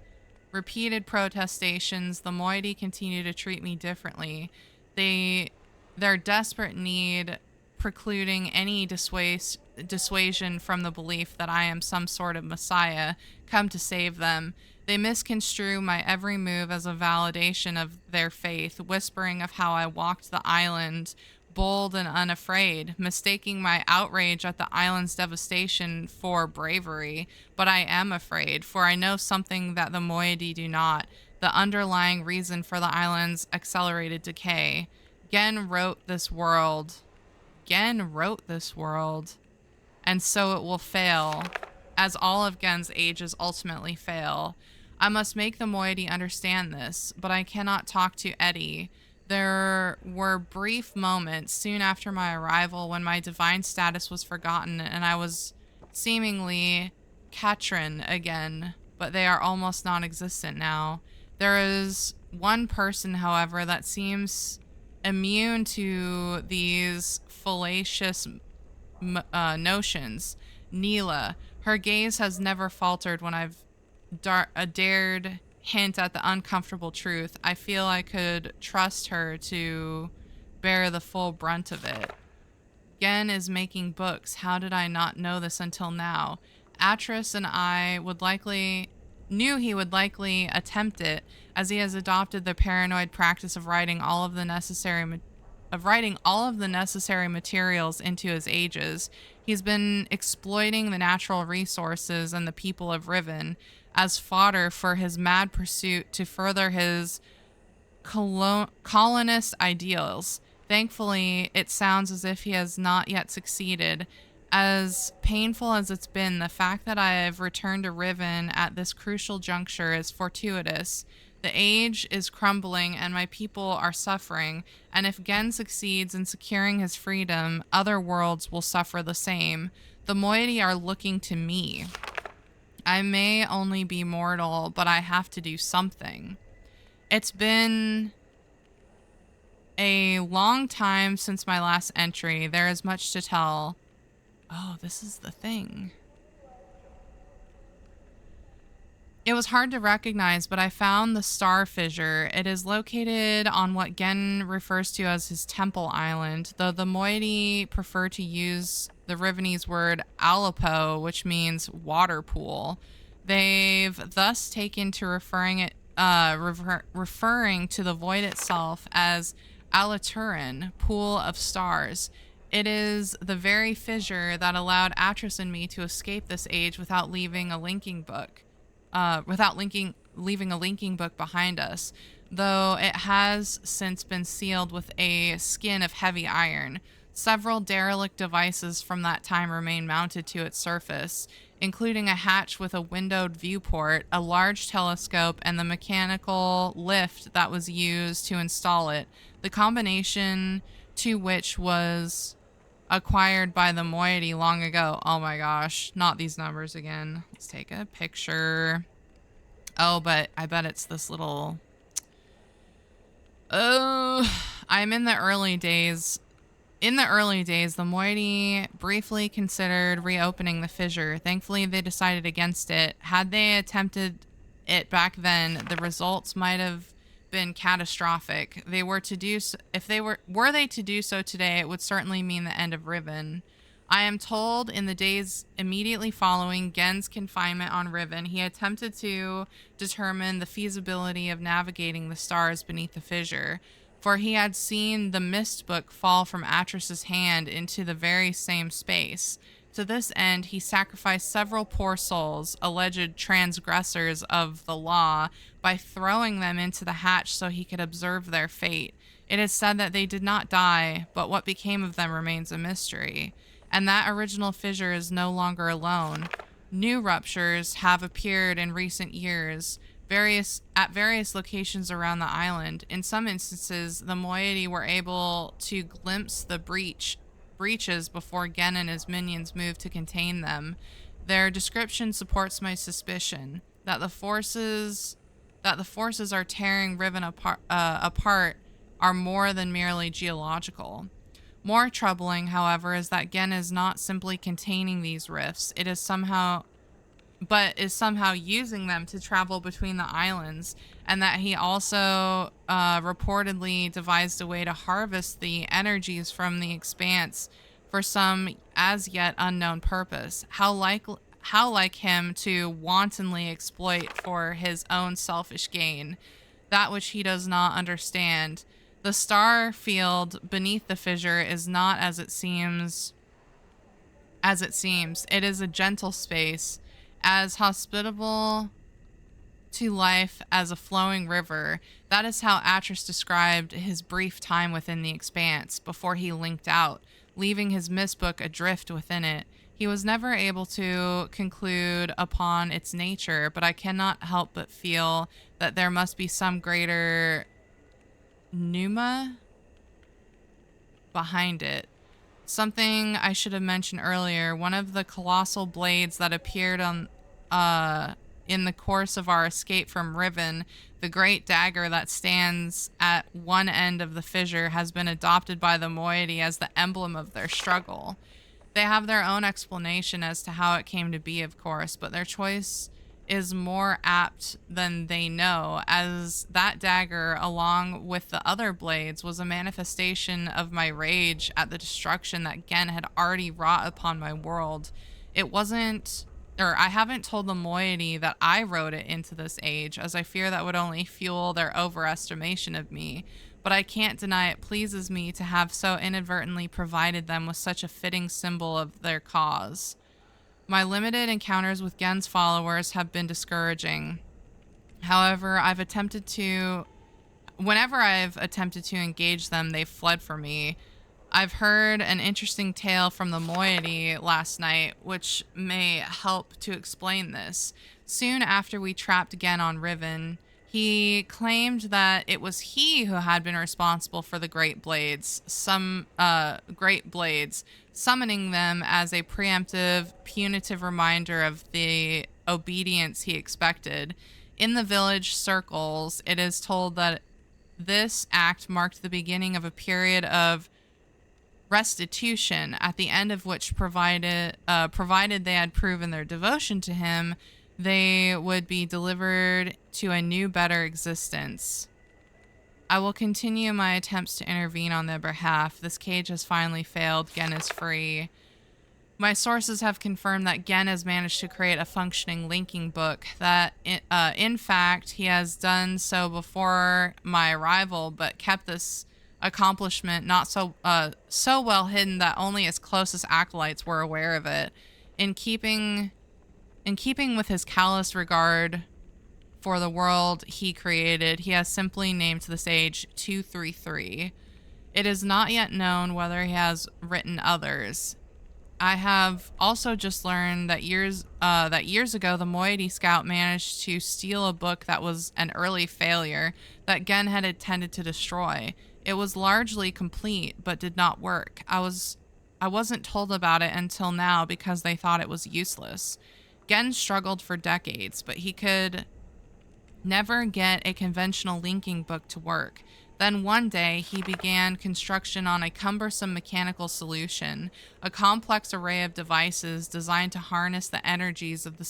repeated protestations, the moiety continue to treat me differently. Their desperate need precluding any dissuasion from the belief that I am some sort of messiah come to save them. They misconstrue my every move as a validation of their faith, whispering of how I walked the island bold and unafraid, mistaking my outrage at the island's devastation for bravery. But I am afraid, for I know something that the moiety do not, the underlying reason for the island's accelerated decay. Gen wrote this world, and so it will fail, as all of Gen's ages ultimately fail. I must make the moiety understand this, but I cannot talk to Eddie. There were brief moments soon after my arrival when my divine status was forgotten and I was seemingly Katrin again, but they are almost non-existent now. There is one person, however, that seems immune to these fallacious notions. Neela. Her gaze has never faltered when I've dared hint at the uncomfortable truth. I feel I could trust her to bear the full brunt of it. Gen is making books. How did I not know this until now? Atris and I knew he would likely attempt it, as he has adopted the paranoid practice of writing all of the necessary materials into his ages. He's been exploiting the natural resources and the people of Riven as fodder for his mad pursuit to further his colonist ideals. Thankfully, it sounds as if he has not yet succeeded. As painful as it's been, the fact that I have returned to Riven at this crucial juncture is fortuitous. The age is crumbling and my people are suffering, and if Gen succeeds in securing his freedom, other worlds will suffer the same. The moiety are looking to me. I may only be mortal, but I have to do something. It's been a long time since my last entry. There is much to tell. Oh, this is the thing. It was hard to recognize, but I found the Star Fissure. It is located on what Gen refers to as his Temple Island, though the moiety prefer to use the Rivenese word Alapo, which means water pool. They've thus taken to referring to the void itself as Alaturin, Pool of Stars. It is the very fissure that allowed Atris and me to escape this age without leaving a linking book. Leaving a linking book behind us, though it has since been sealed with a skin of heavy iron. Several derelict devices from that time remain mounted to its surface, including a hatch with a windowed viewport, a large telescope, and the mechanical lift that was used to install it, the combination to which was acquired by the moiety long ago. Oh my gosh, not these numbers again. Let's take a picture. Oh, but I bet it's this little... Oh, I'm in the early days. In the early days, the moiety briefly considered reopening the fissure. Thankfully, they decided against it. Had they attempted it back then, the results might have been catastrophic. They were to do so, if they were to do so today, it would certainly mean the end of Riven. I am told in the days immediately following Gen's confinement on Riven, he attempted to determine the feasibility of navigating the stars beneath the fissure, for he had seen the mist book fall from Atris's hand into the very same space. To this end, he sacrificed several poor souls, alleged transgressors of the law, by throwing them into the hatch so he could observe their fate. It is said that they did not die, but what became of them remains a mystery. And that original fissure is no longer alone. New ruptures have appeared in recent years, at various locations around the island. In some instances, the moiety were able to glimpse the breaches before Gen and his minions moved to contain them. Their description supports my suspicion that the forces are tearing Riven apart are more than merely geological. More troubling, however, is that Gen is not simply containing these rifts. It is somehow using them to travel between the islands, and that he also reportedly devised a way to harvest the energies from the expanse for some as yet unknown purpose. How like him to wantonly exploit for his own selfish gain that which he does not understand. The star field beneath the fissure is not as it seems. It is a gentle space, as hospitable to life as a flowing river. That is how Atris described his brief time within the expanse before he linked out, leaving his mistbook adrift within it. He was never able to conclude upon its nature, but I cannot help but feel that there must be some greater pneuma behind it. Something I should have mentioned earlier, one of the colossal blades that appeared in the course of our escape from Riven, the great dagger that stands at one end of the fissure, has been adopted by the moiety as the emblem of their struggle. They have their own explanation as to how it came to be, of course, but their choice is more apt than they know, as that dagger, along with the other blades, was a manifestation of my rage at the destruction that Gen had already wrought upon my world. I haven't told the moiety that I wrote it into this age, as I fear that would only fuel their overestimation of me, but I can't deny it pleases me to have so inadvertently provided them with such a fitting symbol of their cause. My limited encounters with Gen's followers have been discouraging. However, whenever I've attempted to engage them, they've fled from me. I've heard an interesting tale from the moiety last night, which may help to explain this. Soon after we trapped Gen on Riven, he claimed that it was he who had been responsible for the great blades, summoning them as a preemptive, punitive reminder of the obedience he expected. In the village circles, it is told that this act marked the beginning of a period of restitution, at the end of which, provided they had proven their devotion to him, they would be delivered to a new, better existence. I will continue my attempts to intervene on their behalf. This cage has finally failed. Gen is free. My sources have confirmed that Gen has managed to create a functioning linking book, that in fact he has done so before my arrival, but kept this accomplishment not so well hidden that only his closest acolytes were aware of it. In keeping with his callous regard for the world he created, he has simply named the sage 233. It is not yet known whether he has written others. I have also just learned that years ago, the Moiety Scout managed to steal a book that was an early failure that Gen had intended to destroy. It was largely complete, but did not work. I wasn't told about it until now because they thought it was useless. Gen struggled for decades, but he could never get a conventional linking book to work. Then one day, he began construction on a cumbersome mechanical solution, a complex array of devices designed to harness the energies of the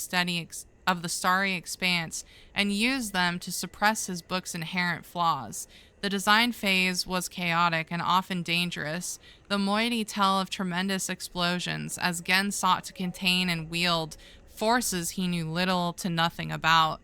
starry expanse and use them to suppress his book's inherent flaws. The design phase was chaotic and often dangerous. The moiety tell of tremendous explosions as Gen sought to contain and wield forces he knew little to nothing about.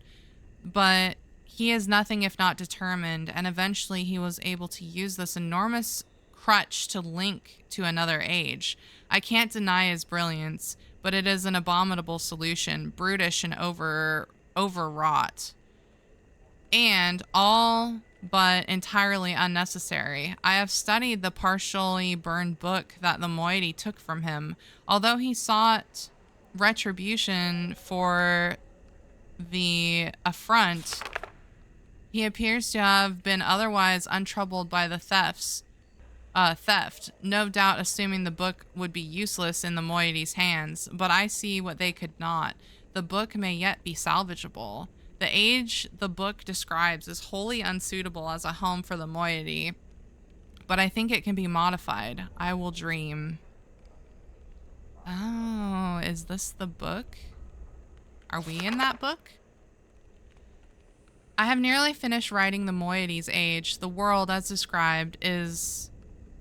But he is nothing if not determined, and eventually he was able to use this enormous crutch to link to another age. I can't deny his brilliance, but it is an abominable solution, brutish and overwrought. And all but entirely unnecessary. I have studied the partially burned book that the moiety took from him. Although he sought retribution for the affront, he appears to have been otherwise untroubled by the theft, no doubt assuming the book would be useless in the moiety's hands, but I see what they could not. The book may yet be salvageable. The age the book describes is wholly unsuitable as a home for the moiety, but I think it can be modified. I will dream. Oh, is this the book? Are we in that book? I have nearly finished writing the moiety's age. The world, as described, is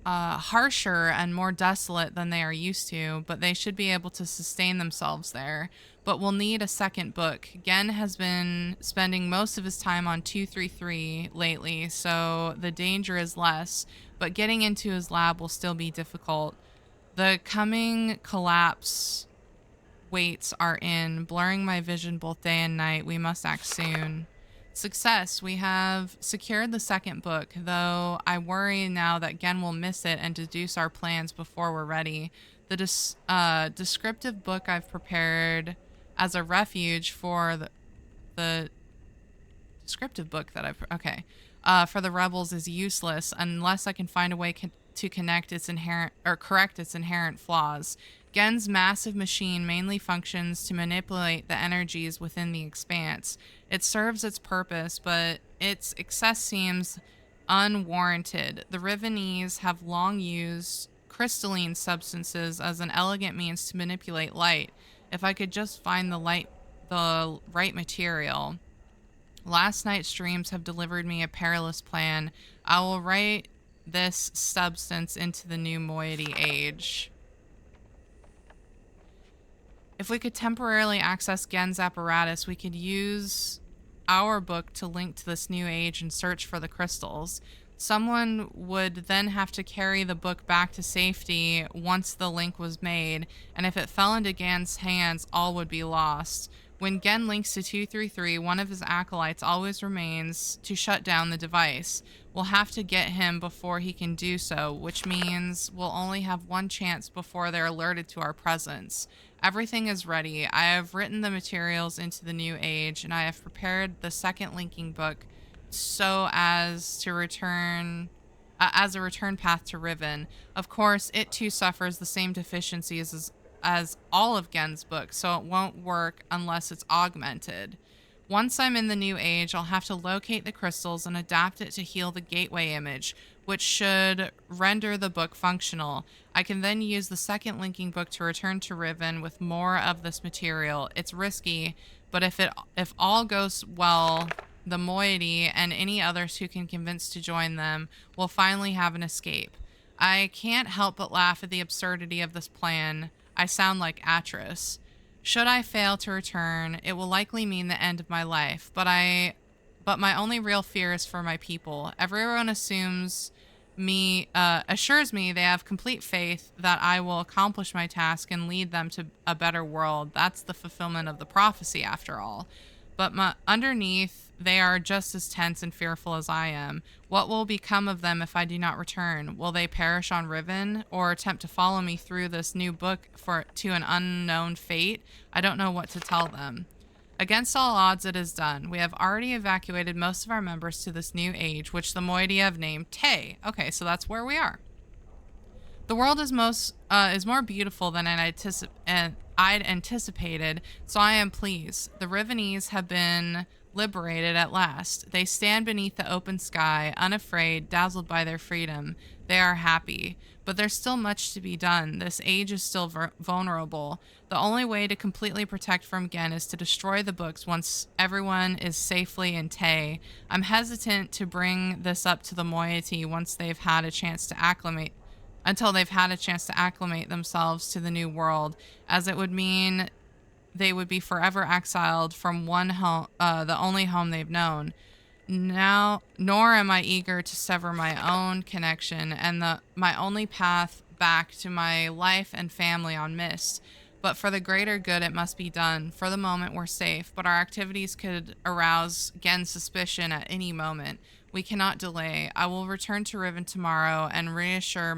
harsher and more desolate than they are used to, but they should be able to sustain themselves there. But we'll need a second book. Gen has been spending most of his time on 233 lately, so the danger is less, but getting into his lab will still be difficult. The coming collapse weights are in, blurring my vision both day and night. We must act soon. Success. We have secured the second book, though I worry now that Gen will miss it and deduce our plans before we're ready. The descriptive book I've prepared as a refuge for the descriptive book that for the rebels is useless unless I can find a way to correct its inherent flaws. Gen's massive machine mainly functions to manipulate the energies within the expanse. It serves its purpose, but its excess seems unwarranted. The Rivenese have long used crystalline substances as an elegant means to manipulate light. If I could just find the right material. Last night's dreams have delivered me a perilous plan. I will write this substance into the new moiety age. If we could temporarily access Gen's apparatus, we could use our book to link to this new age and search for the crystals. Someone would then have to carry the book back to safety once the link was made, and if it fell into Gen's hands, all would be lost. When Gen links to 233, one of his acolytes always remains to shut down the device. We'll have to get him before he can do so, which means we'll only have one chance before they're alerted to our presence. Everything is ready. I have written the materials into the new age, and I have prepared the second linking book so as to return as a return path to Riven. Of course, it too suffers the same deficiencies as all of Gen's books, so it won't work unless it's augmented. Once I'm in the new age, I'll have to locate the crystals and adapt it to heal the gateway image, which should render the book functional. I can then use the second linking book to return to Riven with more of this material. It's risky, but if all goes well, the moiety and any others who can convince to join them will finally have an escape. I can't help but laugh at the absurdity of this plan. I sound like Atris. Should I fail to return, it will likely mean the end of my life, but my only real fear is for my people. Everyone assures me they have complete faith that I will accomplish my task and lead them to a better world. That's the fulfillment of the prophecy, after all. But underneath, they are just as tense and fearful as I am. What will become of them if I do not return? Will they perish on Riven, or attempt to follow me through this new book to an unknown fate? I don't know what to tell them. Against all odds, it is done. We have already evacuated most of our members to this new age, which the moiety have named Tay. Okay, so that's where we are. The world is more beautiful than I'd anticipated, so I am pleased. The Rivenese have been liberated at last. They stand beneath the open sky, unafraid, dazzled by their freedom. They are happy. But there's still much to be done. This age is still vulnerable. The only way to completely protect from Gen is to destroy the books once everyone is safely in Tay. I'm hesitant to bring this up to the moiety until they've had a chance to acclimate themselves to the new world, as it would mean they would be forever exiled from one home, the only home they've known. Now, nor am I eager to sever my own connection and my only path back to my life and family on Mist. But for the greater good, it must be done. For the moment, we're safe, but our activities could arouse Gen's suspicion at any moment. We cannot delay. I will return to Riven tomorrow and reassure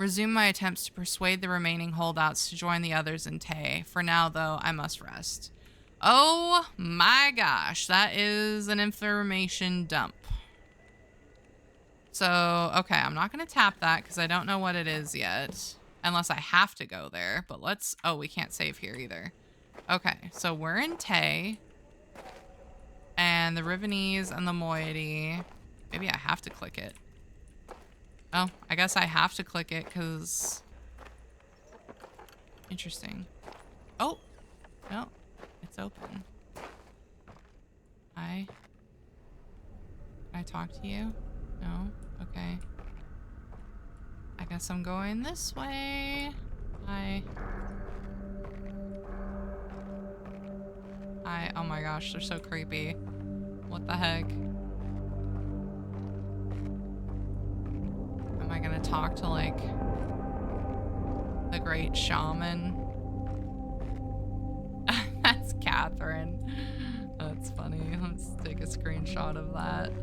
Resume my attempts to persuade the remaining holdouts to join the others in Tay. For now, though, I must rest. Oh my gosh, that is an information dump. So, okay, I'm not going to tap that because I don't know what it is yet. Unless I have to go there. But let's... Oh, we can't save here either. Okay, so we're in Tay. And the Rivenese and the moiety. Maybe I have to click it. Oh, I guess I have to click it because... Interesting. Oh, no, it's open. Hi. Can I talk to you? No? Okay. I guess I'm going this way. Hi. Hi. Oh my gosh, they're so creepy. What the heck? Am I gonna talk to, like, the great shaman? That's Catherine. That's funny. Let's take a screenshot of that.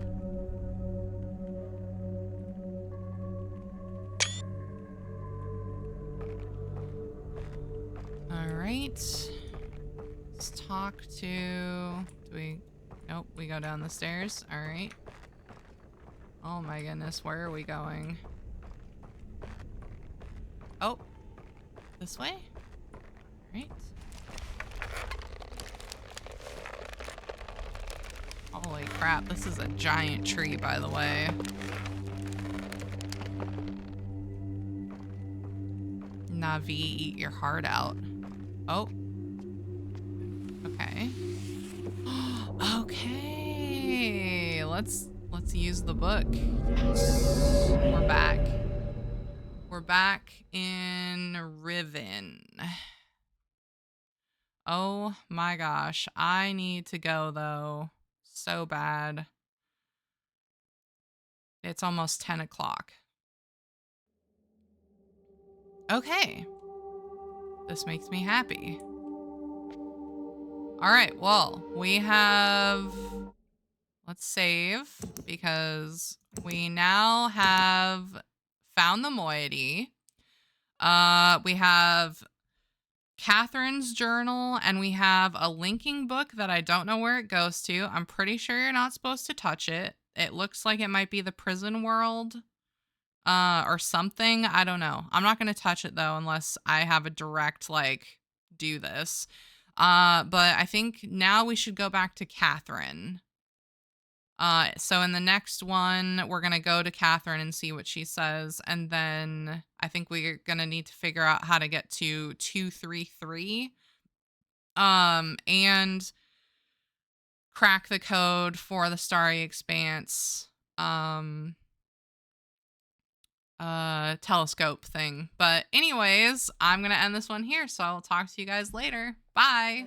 All right. Let's talk to... Do we... Nope, we go down the stairs. All right. Oh my goodness, where are we going? Oh, this way? All right. Holy crap, this is a giant tree, by the way. Navi, eat your heart out. Oh. Okay. Okay. Let's use the book. Yes. We're back. We're back in Riven. Oh my gosh. I need to go though. So bad. It's almost 10 o'clock. Okay. This makes me happy. All right, well, we have... Let's save, because we now have found the moiety. We have Catherine's journal, and we have a linking book that I don't know where it goes to. I'm pretty sure you're not supposed to touch it. It looks like it might be the prison world. Or something. I don't know. I'm not going to touch it though, unless I have a direct, like, do this. But I think now we should go back to Catherine. So in the next one, we're going to go to Catherine and see what she says. And then I think we're going to need to figure out how to get to 233. And crack the code for the Starry Expanse. Telescope thing. But anyways, I'm gonna end this one here, so I'll talk to you guys later. Bye.